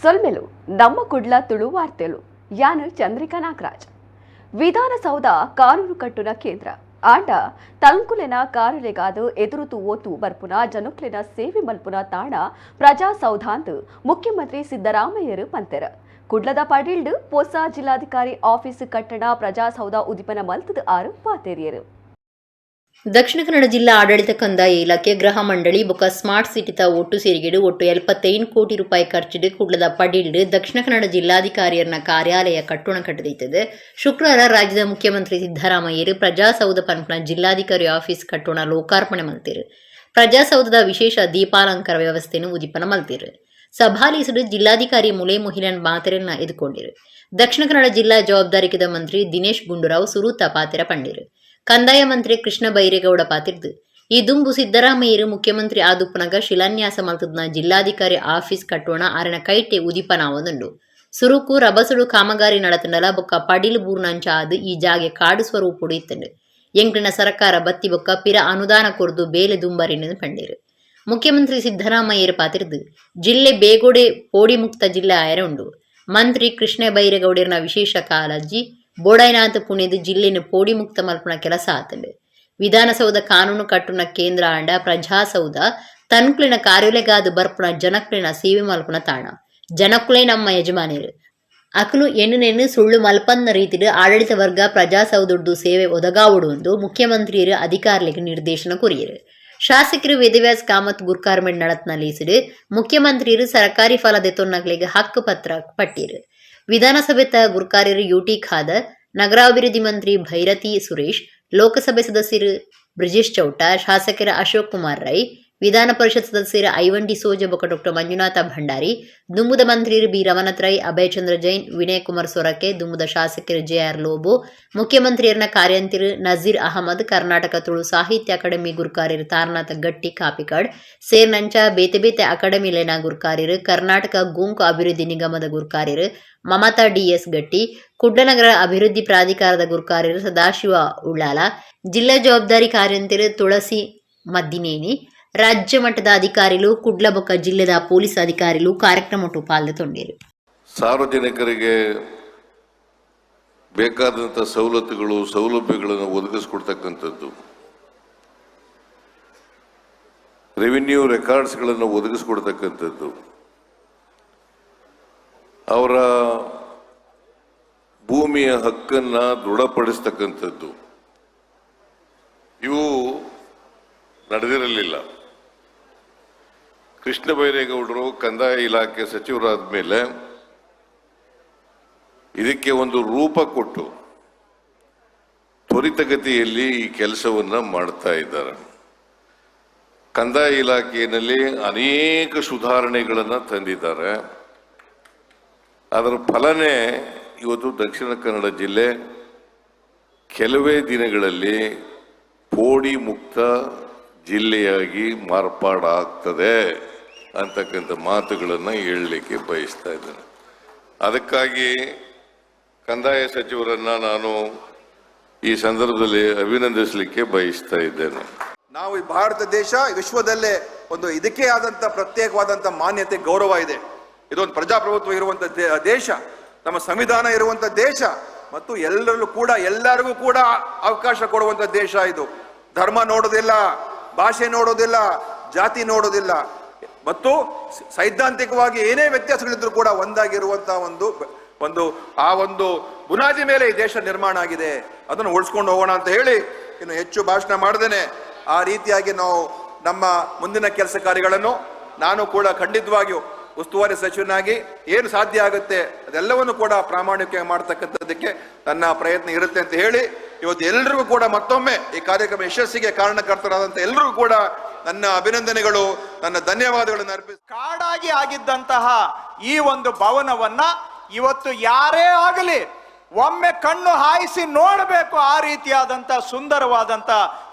ಸೊಲ್ಮೆಲು ನಮ್ಮ ಕುಡ್ಲ ತುಳು ವಾರ್ತೆಲು ಯಾನು ಚಂದ್ರಿಕಾ ನಾಗರಾಜ್ ವಿಧಾನಸೌಧ ಕಾನೂನು ಕಟ್ಟುನ ಕೇಂದ್ರ ಆಂಡ ತಲಂಕುಲೆನ ಕಾರುಲೆಗಾದ ಎದುರುತು ಓತು ಬರ್ಪುನ ಜನುಕ್ಲೆನ ಸೇವೆ ಮಲ್ಪುನ ತಾಣ ಪ್ರಜಾಸೌಧಾಂತ್ ಮುಖ್ಯಮಂತ್ರಿ ಸಿದ್ದರಾಮಯ್ಯರು ಪಂತೆರ ಕುಡ್ಲದ ಪಡಿಲ್ಡ್ ಹೊಸ ಜಿಲ್ಲಾಧಿಕಾರಿ ಆಫೀಸ್ ಕಟ್ಟಡ ಪ್ರಜಾಸೌಧ ಉದಿಪನ ಮಲ್ತದ ಆರು ಪಾತೇರಿಯರು ದಕ್ಷಿಣ ಕನ್ನಡ ಜಿಲ್ಲಾ ಆಡಳಿತ ಕಂದಾಯ ಇಲಾಖೆ ಗೃಹ ಮಂಡಳಿ ಬೊಕ್ಕ ಸ್ಮಾರ್ಟ್ ಸಿಟಿತ ಒಟ್ಟು ಸೇರಿಗೆಡು ಒಟ್ಟು 75 ಕೋಟಿ ರೂಪಾಯಿ ಖರ್ಚಿಡು ಕುಡ್ಲದ ಪಡಿಲ್ಡ್ ದಕ್ಷಿಣ ಕನ್ನಡ ಜಿಲ್ಲಾಧಿಕಾರಿಯರ್ನ ಕಾರ್ಯಾಲಯ ಕಟ್ಟೋಣ ಕಟ್ಟದೈತದೆ ಶುಕ್ರವಾರ ರಾಜ್ಯದ ಮುಖ್ಯಮಂತ್ರಿ ಸಿದ್ದರಾಮಯ್ಯರು ಪ್ರಜಾಸೌಧ ಪನ್ಪನ ಜಿಲ್ಲಾಧಿಕಾರಿ ಆಫೀಸ್ ಕಟ್ಟೋಣ ಲೋಕಾರ್ಪಣೆ ಮಲ್ತಿರು ಪ್ರಜಾಸೌಧದ ವಿಶೇಷ ದೀಪಾಲಂಕಾರ ವ್ಯವಸ್ಥೆಯನ್ನು ಉದಿಪನ ಮಲ್ತಿರು ಸಭಾಲಿಸಿಡು ಜಿಲ್ಲಾಧಿಕಾರಿ ಮುಲೆ ಮೊಹಿಲನ್ ಮಾತೆರನ್ನ ಎದುಕೊಂಡಿರು ದಕ್ಷಿಣ ಕನ್ನಡ ಜಿಲ್ಲಾ ಜವಾಬ್ದಾರಿಕದ ಮಂತ್ರಿ ದಿನೇಶ್ ಗುಂಡೂರಾವ್ ಸುರೂತ ಪಾತೆರ ಪಂಡಿರು ಕಂದಾಯ ಮಂತ್ರಿ ಕೃಷ್ಣ ಬೈರೇಗೌಡ ಪಾತಿರ್ದು ಈ ದುಂಬು ಸಿದ್ದರಾಮಯ್ಯರು ಮುಖ್ಯಮಂತ್ರಿ ಆದುಪ್ಪನಗ ಶಿಲಾನ್ಯಾಸ ಮಲ್ತದ್ನ ಜಿಲ್ಲಾಧಿಕಾರಿ ಆಫೀಸ್ ಕಟ್ಟೋಣ ಆರಣ ಕೈಟೆ ಉದಿಪನಾವದುಂಡು ಸುರುಕು ರಬಸುಡು ಕಾಮಗಾರಿ ನಡತಂಡಲ ಬೊಕ್ಕ ಪಡಿಲು ಬೂರ್ನಂಚ ಆದು ಈ ಜಾಗೆ ಕಾಡು ಸ್ವರೂಪುಡು ಇತ್ತಂಡು ಎಂಕ್ಲಿನ ಸರ್ಕಾರ ಬತ್ತಿ ಬೊಕ್ಕ ಪಿರ ಅನುದಾನ ಕೊರ್ದು ಬೇಲೆ ದುಂಬರಿನ ಪಂಡಿರು ಮುಖ್ಯಮಂತ್ರಿ ಸಿದ್ದರಾಮಯ್ಯರು ಪಾತಿರ್ದು ಜಿಲ್ಲೆ ಬೇಗೋಡೆ ಪೋಡಿ ಮುಕ್ತ ಜಿಲ್ಲೆ ಆಯರ ಉಂಡು ಮಂತ್ರಿ ಕೃಷ್ಣ ಬೈರೇಗೌಡರ್ನ ವಿಶೇಷ ಕಾಳಜಿ ಬೋಡೈನಾಥ ಪುಣೆದು ಜಿಲ್ಲೆನ ಪೋಡಿ ಮುಕ್ತ ಮಲ್ಪನ ಕೆಲಸ ಆತಂಡು ವಿಧಾನಸೌಧ ಕಾನೂನು ಕಟ್ಟುನ ಕೇಂದ್ರ ಆಂಡ ಪ್ರಜಾಸೌಧ ತನ್ಕ್ಲಿನ ಕಾರ್ಯಾಲಯಗಾದ ಬರ್ಪುನ ಜನಕ್ಲಿನ ಸೇವೆ ಮಲ್ಪನ ತಾಣ ಜನಕ್ಕುಲೇ ನಮ್ಮ ಯಜಮಾನಿರು ಅಕಲು ಎಣ್ಣೆನೆಣ್ಣು ಸುಳ್ಳು ಮಲ್ಪನ್ನ ರೀತಿಡು ಆಡಳಿತ ವರ್ಗ ಪ್ರಜಾಸೌಧದ್ದು ಸೇವೆ ಒದಗಾವುಡು ಮುಖ್ಯಮಂತ್ರಿಯರು ಅಧಿಕಾರಿಗಳಿಗೆ ನಿರ್ದೇಶನ ಕೊರಿಯರು ಶಾಸಕರು ವೇದವ್ಯಾಸ್ ಕಾಮತ್ ಗುರ್ಕಾರ್ಮೆಂಟ್ ನಡತ್ನ ಲೀಸಿಡು ಮುಖ್ಯಮಂತ್ರಿಯರು ಸರ್ಕಾರಿ ಫಲದೆತ್ತೊನ್ನಗಳಿಗೆ ಹಕ್ಕು ಪತ್ರ ಪಟ್ಟಿರು ವಿಧಾನಸಭೆತ ಗುರ್ಕಾರ್ಯರು ಯುಟಿ ಖಾದರ್ ನಗರಾಭಿವೃದ್ಧಿ ಮಂತ್ರಿ ಭೈರತಿ ಸುರೇಶ್ ಲೋಕಸಭೆ ಸದಸ್ಯರು ಬ್ರಿಜೇಶ್ ಚೌಟ ಶಾಸಕರ ಅಶೋಕ್ ಕುಮಾರ್ ರೈ ವಿಧಾನ ಪರಿಷತ್ ಸದಸ್ಯರ ಐವನ್ ಡಿಸೋಜ ಬೊಕ್ಕ ಡಾಕ್ಟರ್ ಮಂಜುನಾಥ ಭಂಡಾರಿ ದುಂಬುದ ಮಂತ್ರಿಯರು ಬಿ ರಮನಾಥ್ ರೈ ಅಭಯ್ ಚಂದ್ರ ಜೈನ್ ವಿನಯ್ ಕುಮಾರ್ ಸೊರಕೆ ದುಂಬುದ ಶಾಸಕರು ಜೆಆರ್ ಲೋಬೋ ಮುಖ್ಯಮಂತ್ರಿಯರನ್ನ ಕಾರ್ಯಂತಿರು ನಜೀರ್ ಅಹಮದ್ ಕರ್ನಾಟಕ ತುಳು ಸಾಹಿತ್ಯ ಅಕಾಡೆಮಿ ಗುರ್ಕಾರ್ಯರು ತಾರನಾಥ ಗಟ್ಟಿ ಕಾಪಿಕಾಡ್ ಸೇರ್ನಂಚ ಬೇತೆ ಬೇತೆ ಅಕಾಡೆಮಿಲೆನ ಗುರ್ಕಾರ್ಯರು ಕರ್ನಾಟಕ ಗೋಂಕು ಅಭಿವೃದ್ಧಿ ನಿಗಮದ ಗುರ್ಕಾರ್ಯರು ಮಮತಾ ಡಿಎಸ್ ಗಟ್ಟಿ ಕುಡ್ಲನಗರ ಅಭಿವೃದ್ಧಿ ಪ್ರಾಧಿಕಾರದ ಗುರ್ಕಾರ್ಯರು ಸದಾಶಿವ ಉಳ್ಳಾಲ ಜಿಲ್ಲಾ ಜವಾಬ್ದಾರಿ ಕಾರ್ಯಂತಿರು ತುಳಸಿ ಮದ್ದಿನೇನಿ ರಾಜ್ಯ ಮಟ್ಟದ ಅಧಿಕಾರಿಗಳು ಕುಡ್ಲ ಬೊಕ್ಕ ಜಿಲ್ಲೆದ ಪೊಲೀಸ್ ಅಧಿಕಾರಿಗಳು ಕಾರ್ಯಕ್ರಮ ಪಾಲ್ಗೊಂಡಿರು ಸಾರ್ವಜನಿಕರಿಗೆ ಬೇಕಾದಂಥ ಸವಲತ್ತುಗಳು ಸೌಲಭ್ಯಗಳನ್ನು ಒದಗಿಸಿಕೊಡ್ತಕ್ಕಂಥದ್ದು ರೆವಿನ್ಯೂ ರೆಕಾರ್ಡ್ಸ್ಗಳನ್ನು ಒದಗಿಸಿಕೊಡ್ತಕ್ಕಂಥದ್ದು ಅವರ ಭೂಮಿಯ ಹಕ್ಕನ್ನ ದೃಢಪಡಿಸ್ತಕ್ಕಂಥದ್ದು ಇವು ನಡೆದಿರಲಿಲ್ಲ. ಕೃಷ್ಣ ಬೈರೇಗೌಡರು ಕಂದಾಯ ಇಲಾಖೆ ಸಚಿವರಾದ ಮೇಲೆ ಇದಕ್ಕೆ ಒಂದು ರೂಪ ಕೊಟ್ಟು ತ್ವರಿತಗತಿಯಲ್ಲಿ ಈ ಕೆಲಸವನ್ನ ಮಾಡ್ತಾ ಇದ್ದಾರೆ. ಕಂದಾಯ ಇಲಾಖೆಯಲ್ಲಿ ಅನೇಕ ಸುಧಾರಣೆಗಳನ್ನು ತಂದಿದ್ದಾರೆ. ಅದರ ಫಲನೇ ಇವತ್ತು ದಕ್ಷಿಣ ಕನ್ನಡ ಜಿಲ್ಲೆ ಕೆಲವೇ ದಿನಗಳಲ್ಲಿ ಪೋಡಿ ಮುಕ್ತ ಜಿಲ್ಲೆಯಾಗಿ ಮಾರ್ಪಾಡಾಗ್ತದೆ ಅಂತಕ್ಕಂಥ ಮಾತುಗಳನ್ನು ಹೇಳಲಿಕ್ಕೆ ಬಯಸ್ತಾ ಇದ್ದೇನೆ. ಅದಕ್ಕಾಗಿ ಕಂದಾಯ ಸಚಿವರನ್ನ ನಾನು ಈ ಸಂದರ್ಭದಲ್ಲಿ ಅಭಿನಂದಿಸಲಿಕ್ಕೆ ಬಯಸ್ತಾ ಇದ್ದೇನೆ. ನಾವು ಈ ಭಾರತ ದೇಶ ವಿಶ್ವದಲ್ಲೇ ಒಂದು ಇದಕ್ಕೆ ಆದಂತ ಪ್ರತ್ಯೇಕವಾದಂತ ಮಾನ್ಯತೆ ಗೌರವ ಇದೆ. ಇದೊಂದು ಪ್ರಜಾಪ್ರಭುತ್ವ ಇರುವಂತ ದೇಶ, ನಮ್ಮ ಸಂವಿಧಾನ ಇರುವಂತ ದೇಶ ಮತ್ತು ಎಲ್ಲರಿಗೂ ಕೂಡ ಅವಕಾಶ ಕೊಡುವಂತ ದೇಶ ಇದು. ಧರ್ಮ ನೋಡೋದಿಲ್ಲ, ಭಾಷೆ ನೋಡೋದಿಲ್ಲ, ಜಾತಿ ನೋಡೋದಿಲ್ಲ ಮತ್ತು ಸೈದ್ಧಾಂತಿಕವಾಗಿ ಏನೇ ವ್ಯತ್ಯಾಸಗಳಿದ್ರು ಕೂಡ ಒಂದಾಗಿರುವಂತಹ ಒಂದು ಬುನಾದಿ ಮೇಲೆ ಈ ದೇಶ ನಿರ್ಮಾಣ ಆಗಿದೆ. ಅದನ್ನು ಉಳಿಸ್ಕೊಂಡು ಹೋಗೋಣ ಅಂತ ಹೇಳಿ ಇನ್ನು ಹೆಚ್ಚು ಭಾಷಣ ಮಾಡದೇನೆ ಆ ರೀತಿಯಾಗಿ ನಾವು ನಮ್ಮ ಮುಂದಿನ ಕೆಲಸ ಕಾರ್ಯಗಳನ್ನು ನಾನು ಕೂಡ ಖಂಡಿತವಾಗಿಯೂ ಉಸ್ತುವಾರಿ ಸಚಿವನಾಗಿ ಏನು ಸಾಧ್ಯ ಆಗುತ್ತೆ ಅದೆಲ್ಲವನ್ನು ಕೂಡ ಪ್ರಾಮಾಣಿಕವಾಗಿ ಮಾಡ್ತಕ್ಕಂಥದ್ದಕ್ಕೆ ನನ್ನ ಪ್ರಯತ್ನ ಇರುತ್ತೆ ಅಂತ ಹೇಳಿ ಇವತ್ತು ಎಲ್ಲರಿಗೂ ಕೂಡ ಮತ್ತೊಮ್ಮೆ ಈ ಕಾರ್ಯಕ್ರಮ ಯಶಸ್ಸಿಗೆ ಕಾರಣಕರ್ತರಾದಂಥ ಎಲ್ಲರಿಗೂ ಕೂಡ ನನ್ನ ಅಭಿನಂದನೆಗಳು, ನನ್ನ ಧನ್ಯವಾದಗಳನ್ನು ಅರ್ಪಿಸಿ ಕಾಡಾಗಿ ಆಗಿದ್ದಂತಹ ಈ ಒಂದು ಭವನವನ್ನ ಇವತ್ತು ಯಾರೇ ಆಗಲಿ ಒಮ್ಮೆ ಕಣ್ಣು ಹಾಯಿಸಿ ನೋಡಬೇಕು. ಆ ರೀತಿಯಾದಂಥ ಸುಂದರವಾದಂಥ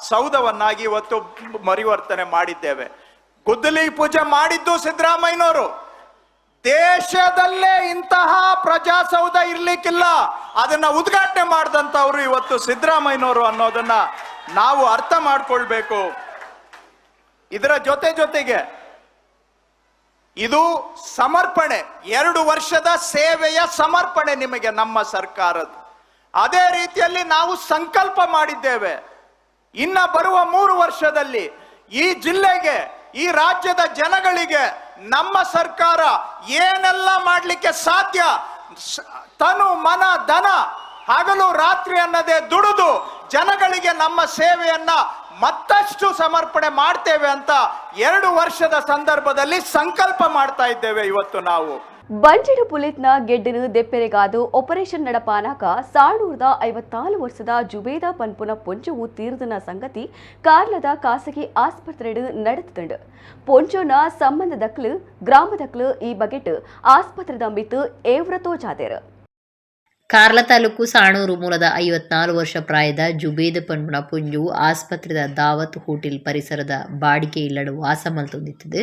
ಸೌಧವನ್ನಾಗಿ ಇವತ್ತು ಪರಿವರ್ತನೆ ಮಾಡಿದ್ದೇವೆ. ಗುದ್ದಲಿ ಪೂಜೆ ಮಾಡಿದ್ದು ಸಿದ್ದರಾಮಯ್ಯನವರು. ದೇಶದಲ್ಲೇ ಇಂತಹ ಪ್ರಜಾಸೌಧ ಇರ್ಲಿಕ್ಕಿಲ್ಲ, ಅದನ್ನ ಉದ್ಘಾಟನೆ ಮಾಡಿದಂಥವ್ರು ಇವತ್ತು ಸಿದ್ದರಾಮಯ್ಯನವರು ಅನ್ನೋದನ್ನ ನಾವು ಅರ್ಥ ಮಾಡ್ಕೊಳ್ಬೇಕು. ಇದರ ಜೊತೆಗೆ ಇದು ಸಮರ್ಪಣೆ, 2 ವರ್ಷದ ಸೇವೆಯ ಸಮರ್ಪಣೆ ನಿಮಗೆ ನಮ್ಮ ಸರ್ಕಾರದ. ಅದೇ ರೀತಿಯಲ್ಲಿ ನಾವು ಸಂಕಲ್ಪ ಮಾಡಿದ್ದೇವೆ, ಇನ್ನ ಬರುವ 3 ವರ್ಷದಲ್ಲಿ ಈ ಜಿಲ್ಲೆಗೆ, ಈ ರಾಜ್ಯದ ಜನಗಳಿಗೆ ನಮ್ಮ ಸರ್ಕಾರ ಏನೆಲ್ಲ ಮಾಡಲಿಕ್ಕೆ ಸಾಧ್ಯ, ತನು ಮನ ಧನ ಹಗಲು ರಾತ್ರಿ ಅನ್ನದೇ ದುಡಿದು ಜನಗಳಿಗೆ ನಮ್ಮ ಸೇವೆಯನ್ನ ಮತ್ತಷ್ಟು ಸಮರ್ಪಣೆ ಮಾಡ್ತೇವೆ ಅಂತ 2 ವರ್ಷದ ಸಂದರ್ಭದಲ್ಲಿ ಸಂಕಲ್ಪ ಮಾಡ್ತಾ ಇದ್ದೇವೆ ಇವತ್ತು ನಾವು. ಬಂಜಿಡು ಪುಲಿತ್ನ ಗೆಡ್ಡಿನ ದೆಪ್ಪೆರೆಗಾದು ಆಪರೇಷನ್ ನಡಪಾನಾಕ 54 ವರ್ಷದ ಜುಬೇದ ಪನ್ಪುನ ಪೊಂಚವು ತೀರ್ದನ ಸಂಗತಿ ಕಾರ್ಲದ ಖಾಸಗಿ ಆಸ್ಪತ್ರೆಡು ನಡೆದುಂಡು. ಪೊಂಚೋನ ಸಂಬಂಧದಕ್ಲು ಗ್ರಾಮದಕ್ಲು ಈ ಬಗೆಟ್ ಆಸ್ಪತ್ರೆದ ಮಿತ್ತು ಏವ್ರತೋ ಜಾದೇರು. ಕಾರ್ಲ ತಾಲೂಕು ಸಾಣೂರು ಮೂಲದ 54 ವರ್ಷ ಪ್ರಾಯದ ಜುಬೇದ ಪನ್ಪುನ ಪುಂಜು ಆಸ್ಪತ್ರೆದ ದಾವತ್ ಹೋಟೆಲ್ ಪರಿಸರದ ಬಾಡಿಗೆ ಇಲ್ಲಡು ವಾಸ ಮಲ್ತೊಂದಿತ್ತದು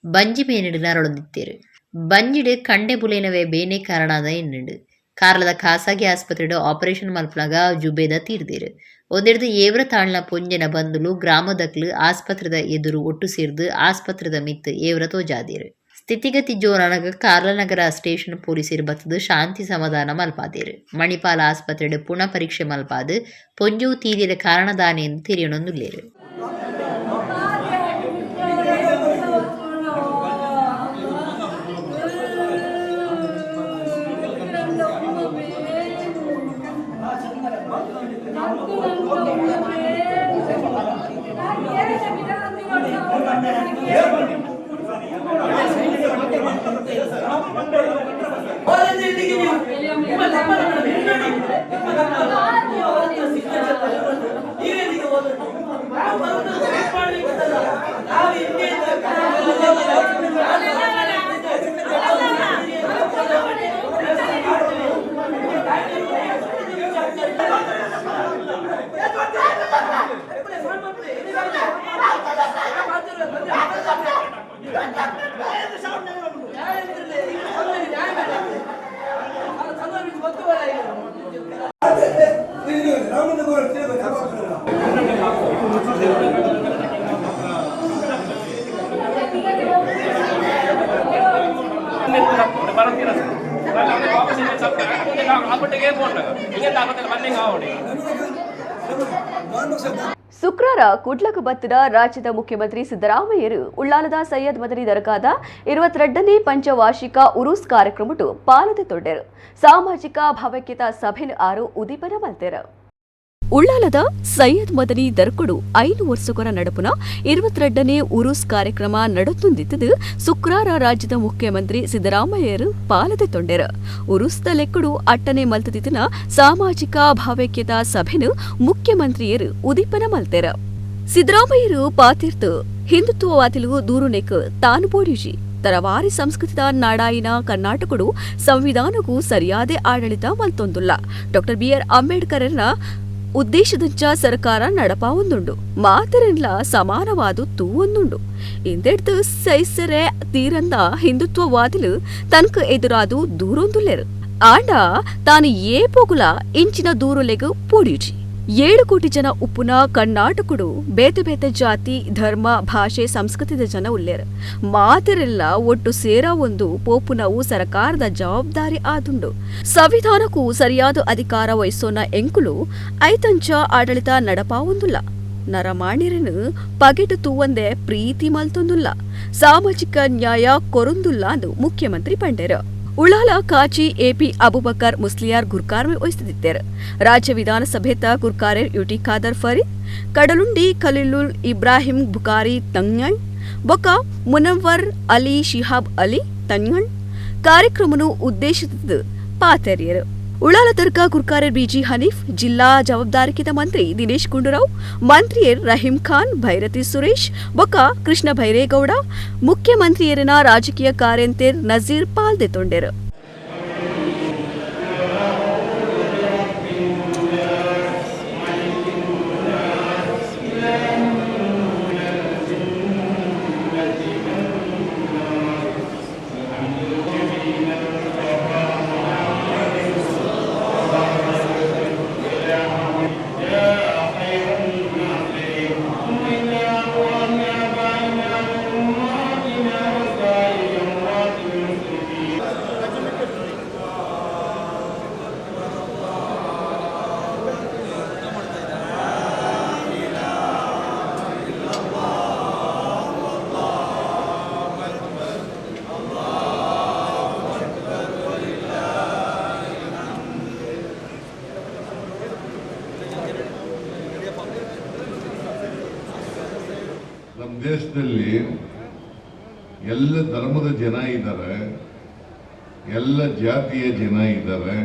ಬಂಜಿ ಮೇನಿಡು ನರಳೊಂದಿತ್ತೇರು. ಬಂಜಿಡು ಕಂಡೆ ಬುಲೇನವೇ ಬೇನೆ ಕಾರಣದ ಎನ್ನುಂಡು. ಕಾರ್ಲದ ಖಾಸಗಿ ಆಸ್ಪತ್ರೆಡು ಆಪರೇಷನ್ ಮಲ್ಪನಾಗ ಜುಬೇದ ತೀರ್ದೇರು. ಒಂದೆರಡು ಏವ್ರ ತಾಳ್ನ ಪೊಂಜನ ಬಂದುಲು ಗ್ರಾಮದಕ್ಲು ಆಸ್ಪತ್ರೆದ ಎದುರು ಒಟ್ಟು ಸೇರ್ದು ಆಸ್ಪತ್ರೆದ ಮಿತ್ತು ಏವ್ರ ತೋಜಾದೇರು. ಸ್ಥಿತಿಗತಿ ಜೋರಾನಾಗ ಕಾರ್ಲನಗರ ಸ್ಟೇಷನ್ ಪೊಲೀಸರು ಬತ್ತದು ಶಾಂತಿ ಸಮಾಧಾನ ಮಲ್ಪಾದೇರು. ಮಣಿಪಾಲ ಆಸ್ಪತ್ರೆಡು ಪುನಃ ಪರೀಕ್ಷೆ ಮಲ್ಪಾದು ಪೊಂಜು ತೀರಿದ ಕಾರಣದಾನೆ ಎಂದು ತಿರಿಯಣೊಂದುಲ್ಲೇರು. ಶುಕ್ರವಾರ ಕುಡ್ಲಕ್ ಬತ್ತದ ರಾಜ್ಯದ ಮುಖ್ಯಮಂತ್ರಿ ಸಿದ್ದರಾಮಯ್ಯರು ಉಳ್ಳಾಲದ ಸೈಯದ್ ಮದನಿ ದರ್ಗಾದ 22ನೇ ಪಂಚವಾರ್ಷಿಕ ಉರೂಸ್ ಕಾರ್ಯಕ್ರಮಟು ಪಾಲದೆ ತೊಡ್ಡೆರು. ಸಾಮಾಜಿಕ ಭಾವೈಕ್ಯತಾ ಸಭೆನು ಆರು ಉದೀಪನ ಮಲ್ತೆರು. ಉಳ್ಳಾಲದ ಸೈಯದ್ ಮದನಿ ದರ್ಕುಡು 5 ವರ್ಷಗಳ ನಡುಪುನ 22ನೇ ಉರೂಸ್ ಕಾರ್ಯಕ್ರಮ ನಡೆತುಂದಿತ್ತದು ಶುಕ್ರವಾರ ರಾಜ್ಯದ ಮುಖ್ಯಮಂತ್ರಿ ಸಿದ್ದರಾಮಯ್ಯರು ಪಾಲದೆ ತೊಂಡೆರು. ಉರೂಸ್ದ ಲೆಕ್ಕಡು 8ನೇ ಮಲ್ತದಿತ್ತಿನ ಸಾಮಾಜಿಕ ಭಾವೈಕ್ಯತಾ ಸಭೆನು ಮುಖ್ಯಮಂತ್ರಿಯರು ಉದೀಪನ ಮಲ್ತೆರು. ಸಿದ್ದರಾಮಯ್ಯರು ಪಾತಿರ್ತು ಹಿಂದುತ್ವವಾದಿಲು ದೂರುನೆಕ್ ತಾನು ಬೋಡಿಜಿ ತರವಾರಿ ಸಂಸ್ಕೃತಿದ ನಾಡಾಯಿನ ಕರ್ನಾಟಕಡು ಸಂವಿಧಾನಕ್ಕೂ ಸರಿಯಾದ ಆಡಳಿತ ಮಲ್ತೊಂದುಲ್ಲ. ಡಾಕ್ಟರ್ BR ಅಂಬೇಡ್ಕರ್ನ ಉದ್ದೇಶದಂಚ ಸರ್ಕಾರ ನಡಪಾವೊಂದುಂಡು ಮಾತರೆಲ್ಲ ಸಮಾನವಾದು ತೂವೊಂದುಂಡು ಇಂದೆಡ್ದು ಸೈಸರೆ ತೀರಂದ ಹಿಂದುತ್ವವಾದಿಲು ತನಕ ಎದುರಾದು ದೂರೊಂದುಲ್ಲೆರು ಆಂಡ ತಾನು ಏ ಪೊಗುಲ ಇಂಚಿನ ದೂರುಲೆಗು ಪೊಡಿಯುಜಿ 7 ಕೋಟಿ ಜನ ಉಪ್ಪುನ ಕರ್ನಾಟಕಡು ಬೇತೆ ಬೇತೆ ಜಾತಿ ಧರ್ಮ ಭಾಷೆ ಸಂಸ್ಕೃತಿದ ಜನ ಉಲ್ಲೇರು ಮಾತರೆಲ್ಲ ಒಟ್ಟು ಸೇರ ಒಂದು ಪೋಪುನವು ಸರ್ಕಾರದ ಜವಾಬ್ದಾರಿ ಆದುಂಡು. ಸಂವಿಧಾನಕ್ಕೂ ಸರಿಯಾದ ಅಧಿಕಾರ ವಹಿಸೋನ ಎಂಕುಲು ಐತಂಚ ಆಡಳಿತ ನಡಪಾವೊಂದುಲ್ಲ. ನರಮಾಣ್ಯರನ್ನು ಪಗೆಟು ತೂವಂದೆ ಪ್ರೀತಿ ಮಲ್ತೊಂದುಲ್ಲ. ಸಾಮಾಜಿಕ ನ್ಯಾಯ ಕೊರೊಂದುಲ್ಲ ಎಂದು ಮುಖ್ಯಮಂತ್ರಿ ಪಂಡೆರು. ಉಳ್ಳಾಲ ಕಾಚಿ ಎಪಿ ಅಬುಬಕರ್ ಮುಸ್ಲಿಯಾರ್ ಗುರ್ಕಾರ್ಮೆ ವಹಿಸುತ್ತಿದ್ದರು. ರಾಜ್ಯ ವಿಧಾನಸಭೆತ ಗುರ್ಕಾರೆರ್ ಯುಟಿ ಖಾದರ್ ಫರೀದ್ ಕಡಲುಂಡಿ ಖಲೀಲುಲ್ ಇಬ್ರಾಹಿಂ ಬುಕಾರಿ ತಂಗ್ಯಣ್ ಬೊಕ ಮುನವ್ವರ್ ಅಲಿ ಶಿಹಾಬ್ ಅಲಿ ತಂಗ್ಯಣ್ ಕಾರ್ಯಕ್ರಮನು ಉದ್ದೇಶಿಸಿದ್ದು ಪಾತೆರಿಯರು. ಉಳ್ಳಾಲ ದರ್ಗಾ ಗುರ್ಕಾರೆರ್ ಬಿಜಿ ಹನೀಫ್ ಜಿಲ್ಲಾ ಜವಾಬ್ದಾರಿಕಿತ ಮಂತ್ರಿ ದಿನೇಶ್ ಗುಂಡೂರಾವ್ ಮಂತ್ರಿಯರ್ ರಹೀಂ ಖಾನ್ ಭೈರತಿ ಸುರೇಶ್ ಬೊಕ ಕೃಷ್ಣ ಭೈರೇಗೌಡ ಮುಖ್ಯಮಂತ್ರಿಯರಿನ ರಾಜಕೀಯ ಕಾರ್ಯಂತೆರ್ ನಜೀರ್ ಪಾಲ್ದೆ ತೊಂಡೆರು. ದೇಶದಲ್ಲಿ ಎಲ್ಲ ಧರ್ಮದ ಜನ ಇದ್ದಾರೆ, ಎಲ್ಲ ಜಾತಿಯ ಜನ ಇದ್ದಾರೆ,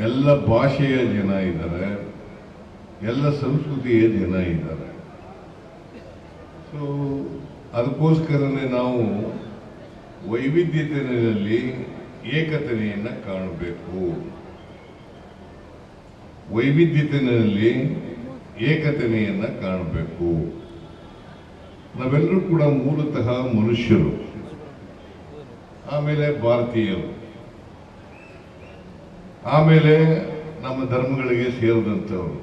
ಎಲ್ಲ ಭಾಷೆಯ ಜನ ಇದ್ದಾರೆ, ಎಲ್ಲ ಸಂಸ್ಕೃತಿಯ ಜನ ಇದ್ದಾರೆ. ಸೊ ಅದಕ್ಕೋಸ್ಕರನೇ ನಾವು ವೈವಿಧ್ಯತೆಯಲ್ಲಿ ಏಕತೆಯನ್ನು ಕಾಣಬೇಕು. ವೈವಿಧ್ಯತೆಯಲ್ಲಿ ಏಕತೆಯನ್ನು ಕಾಣಬೇಕು. ನಾವೆಲ್ಲರೂ ಕೂಡ ಮೂಲತಃ ಮನುಷ್ಯರು, ಆಮೇಲೆ ಭಾರತೀಯರು, ಆಮೇಲೆ ನಮ್ಮ ಧರ್ಮಗಳಿಗೆ ಸೇರಿದಂಥವರು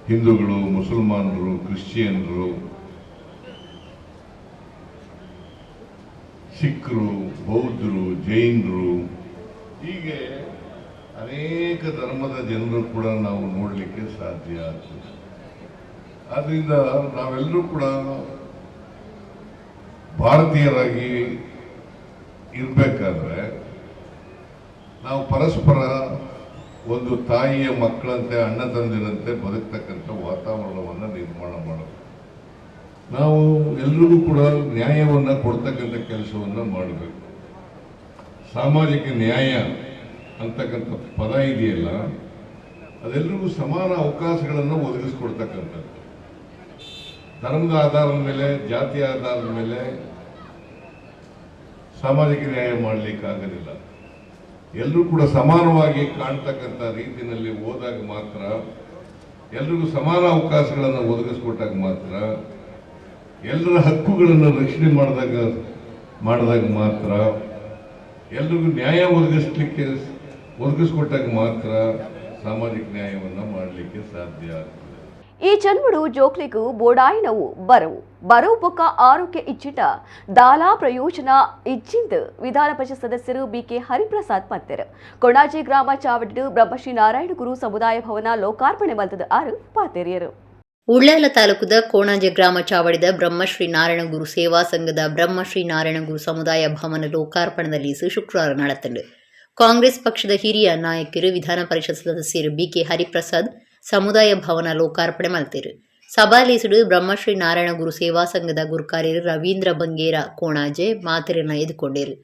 ಹಿಂದೂಗಳು, ಮುಸಲ್ಮಾನರು, ಕ್ರಿಶ್ಚಿಯನ್ರು, ಸಿಖ್ರು, ಬೌದ್ಧರು, ಜೈನರು, ಹೀಗೆ ಅನೇಕ ಧರ್ಮದ ಜನರು ಕೂಡ ನಾವು ನೋಡಲಿಕ್ಕೆ ಸಾಧ್ಯ ಆಗ್ತದೆ. ಆದ್ದರಿಂದ ನಾವೆಲ್ಲರೂ ಕೂಡ ಭಾರತೀಯರಾಗಿ ಇರಬೇಕಾದ್ರೆ ನಾವು ಪರಸ್ಪರ ಒಂದು ತಾಯಿಯ ಮಕ್ಕಳಂತೆ, ಅಣ್ಣ ತಂದಿರಂತೆ ಬದುಕ್ತಕ್ಕಂಥ ವಾತಾವರಣವನ್ನು ನಿರ್ಮಾಣ ಮಾಡಬೇಕು. ನಾವು ಎಲ್ರಿಗೂ ಕೂಡ ನ್ಯಾಯವನ್ನು ಕೊಡ್ತಕ್ಕಂಥ ಕೆಲಸವನ್ನು ಮಾಡಬೇಕು. ಸಾಮಾಜಿಕ ನ್ಯಾಯ ಅಂತಕ್ಕಂಥ ಪದ ಇದೆಯಲ್ಲ, ಅದೆಲ್ಲರಿಗೂ ಸಮಾನ ಅವಕಾಶಗಳನ್ನು ಒದಗಿಸ್ಕೊಡ್ತಕ್ಕಂಥದ್ದು. ಧರ್ಮದ ಆಧಾರದ ಮೇಲೆ, ಜಾತಿಯ ಆಧಾರದ ಮೇಲೆ ಸಾಮಾಜಿಕ ನ್ಯಾಯ ಮಾಡಲಿಕ್ಕಾಗಲಿಲ್ಲ. ಎಲ್ಲರೂ ಕೂಡ ಸಮಾನವಾಗಿ ಕಾಣ್ತಕ್ಕಂಥ ರೀತಿಯಲ್ಲಿ ಹೋದಾಗ ಮಾತ್ರ, ಎಲ್ರಿಗೂ ಸಮಾನ ಅವಕಾಶಗಳನ್ನು ಒದಗಿಸ್ಕೊಟ್ಟಾಗ ಮಾತ್ರ, ಎಲ್ಲರ ಹಕ್ಕುಗಳನ್ನು ರಕ್ಷಣೆ ಮಾಡಿದಾಗ ಮಾತ್ರ, ಎಲ್ರಿಗೂ ನ್ಯಾಯ ಒದಗಿಸ್ಕೊಟ್ಟಾಗ ಮಾತ್ರ ಸಾಮಾಜಿಕ ನ್ಯಾಯವನ್ನು ಮಾಡಲಿಕ್ಕೆ ಸಾಧ್ಯ ಆಗ್ತದೆ. ಈ ಜನ್ಮಡು ಜೋಕ್ಲಿಗೂ ಬೋಡಾಯಿನವು ಬರವು ಬೊಕ್ಕ ಆರೋಗ್ಯ ಇಚ್ಚಿಟ ದಾಲಾ ಪ್ರಯೋಜನ ಇಚ್ಚಿಂದ ವಿಧಾನ ಪರಿಷತ್ ಸದಸ್ಯರು ಬಿಕೆ ಹರಿಪ್ರಸಾದ್ ಪತ್ತೆರ್ ಕೊಣಾಜಿ ಗ್ರಾಮ ಚಾವಡಿ ಬ್ರಹ್ಮಶ್ರೀ ನಾರಾಯಣ ಗುರು ಸಮುದಾಯ ಭವನ ಲೋಕಾರ್ಪಣೆ ಮಲ್ತದ ಆರು ಪಾತೆರಿಯರು. ಉಳ್ಳಾಲ ತಾಲೂಕದ ಕೋಣಾಜೆ ಗ್ರಾಮ ಚಾವಡಿದ ಬ್ರಹ್ಮಶ್ರೀ ನಾರಾಯಣ ಗುರು ಸೇವಾ ಸಂಘದ ಬ್ರಹ್ಮಶ್ರೀ ನಾರಾಯಣ ಗುರು ಸಮುದಾಯ ಭವನ ಲೋಕಾರ್ಪಣೆಯಲ್ಲಿ ಶುಕ್ರವಾರ ನಡೆತಂಡು. ಕಾಂಗ್ರೆಸ್ ಪಕ್ಷದ ಹಿರಿಯ ನಾಯಕರು, ವಿಧಾನ ಪರಿಷತ್ ಸದಸ್ಯರು ಬಿಕೆ ಹರಿಪ್ರಸಾದ್ ಸಮುದಾಯ ಭವನ ಲೋಕಾರ್ಪಣೆ ಮಲ್ತೇರು. ಸಭಾಲೇಸುಡು ಬ್ರಹ್ಮಶ್ರೀ ನಾರಾಯಣ ಗುರು ಸೇವಾ ಸಂಘದ ಗುರುಕಾರ್ಯರು ರವೀಂದ್ರ ಬಂಗೇರ ಕೋಣಾಜೆ ಮಾತೆರನ್ನ ಎದುಕೊಂಡೇರು.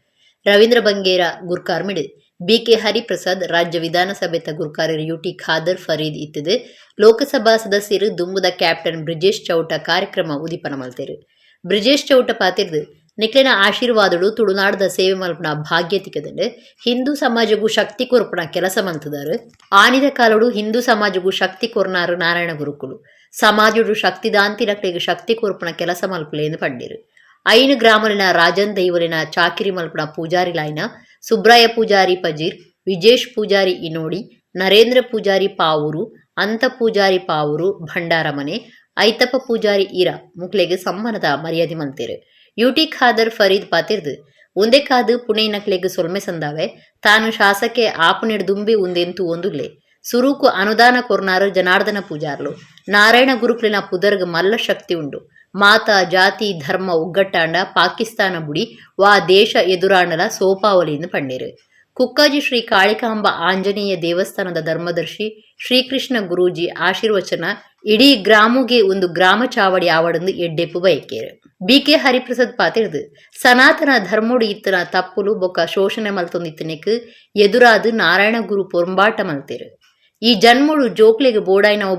ರವೀಂದ್ರ ಬಂಗೇರ ಗುರ್ಕಾರ್ ಮಿಡು ಬಿಕೆ ಹರಿಪ್ರಸಾದ್ ರಾಜ್ಯ ವಿಧಾನಸಭೆತ ಗುರ್ಕಾರ್ಯರು ಯುಟಿ ಖಾದರ್ ಫರೀದ್ ಇತ್ತಿದು ಲೋಕಸಭಾ ಸದಸ್ಯರು ದುಂಬುದ ಕ್ಯಾಪ್ಟನ್ ಬ್ರಿಜೇಶ್ ಚೌಟ ಕಾರ್ಯಕ್ರಮ ಉದಿಪನ ಮಲ್ತೇರು. ಬ್ರಿಜೇಶ್ ಚೌಟ ಪಾತಿರ್ದು ನಿಕ್ಲಿನ ಆಶೀರ್ವಾದಗಳು ತುಳುನಾಡದ ಸೇವೆ ಮಲ್ಪನ ಭಾಗ್ಯ ತಿಕ್ಕದಂಡು ಹಿಂದೂ ಸಮಾಜಗೂ ಶಕ್ತಿ ಕೊರ್ಪಣ ಕೆಲಸ ಮಲ್ತದಾರು. ಆನಿದ ಕಾಲಡು ಹಿಂದೂ ಸಮಾಜಗೂ ಶಕ್ತಿ ಕೊರ್ನಾರು ನಾರಾಯಣ ಗುರುಕುಲು ಸಮಾಜಡು ಶಕ್ತಿದಾಂತಿ ನಕ್ಲಿಗೆ ಶಕ್ತಿ ಕೊರ್ಪಣ ಕೆಲಸ ಮಲ್ಪಲೇಂದು ಪಂಡಿರು. ಐನು ಗ್ರಾಮಲಿನ ರಾಜನ್ ದೈವಲಿನ ಚಾಕಿರಿ ಮಲ್ಪನ ಪೂಜಾರಿಲಾಯ್ನ ಸುಬ್ರಾಯ ಪೂಜಾರಿ ಪಜೀರ್, ವಿಜೇಶ್ ಪೂಜಾರಿ ಇನೋಡಿ, ನರೇಂದ್ರ ಪೂಜಾರಿ ಪಾವೂರು, ಅಂತ ಪೂಜಾರಿ ಪಾವೂರು ಭಂಡಾರಮನೆ, ಐತಪ್ಪ ಪೂಜಾರಿ ಈರ ಮುಕ್ಲೆಗೆ ಸಮ್ಮಾನದ ಮರ್ಯಾದೆ ಮಲ್ತೇರು. ಯುಟಿ ಖಾದರ್ ಫರೀದ್ ಪಾತಿರ್ದು ಒಂದೇ ಕಾದು ಪುಣೆ ನಕ್ಲೆಗೆ ಸೊಲ್ಮೆ ಸಂದಾವೆ ತಾನು ಶಾಸಕೆ ಆಪುನೆಡ್ ದುಂಬಿ ಒಂದೆಂತೂ ಒಂದುಲ್ಲೆ ಸುರೂಕು ಅನುದಾನ ಕೊರ್ನಾರು ಜನಾರ್ದನ ಪೂಜಾರ್ಲು ನಾರಾಯಣ ಗುರುಕ್ಲಿನ ಪುದರ್ಗ್ ಮಲ್ಲ ಶಕ್ತಿ ಉಂಡು. ಮಾತ ಜಾತಿ ಧರ್ಮ ಒಗ್ಗಟ್ಟಾಂಡ ಪಾಕಿಸ್ತಾನ ಬುಡಿ ವಾ ದೇಶ ಎದುರಾಂಡಲ ಸೋಪಾವಲಿಯಿಂದ ಪಂಡೇರು. ಕುಕ್ಕಾಜಿ ಶ್ರೀ ಕಾಳಿಕಾಂಬ ಆಂಜನೇಯ ದೇವಸ್ಥಾನದ ಧರ್ಮದರ್ಶಿ ಶ್ರೀಕೃಷ್ಣ ಗುರೂಜಿ ಆಶೀರ್ವಚನ ಇಡೀ ಗ್ರಾಮುಗೆ ಒಂದು ಗ್ರಾಮ ಚಾವಡಿ ಆವಡಂದು ಎಡ್ಡೆಪ್ಪು ಬಯಕೇರು. ಬಿಕೆ ಹರಿಪ್ರಸಾದ್ ಪಾತಿರ್ದು ಸನಾತನ ಧರ್ಮೋಡು ಇತ್ತನ ತಪ್ಪುಲು ಬೊಕ್ಕ ಶೋಷಣೆ ಮಲ್ತೊಂದಿತ್ತನೆಕ್ ಎದುರಾದು ನಾರಾಯಣ ಗುರು ಪೊಂಬಾಟ ಮಲ್ತೇರು. ಈ ಜನ್ಮೋಡು ಜೋಕ್ಲೆಗೆ ಬೋಡಾಯ್ನವು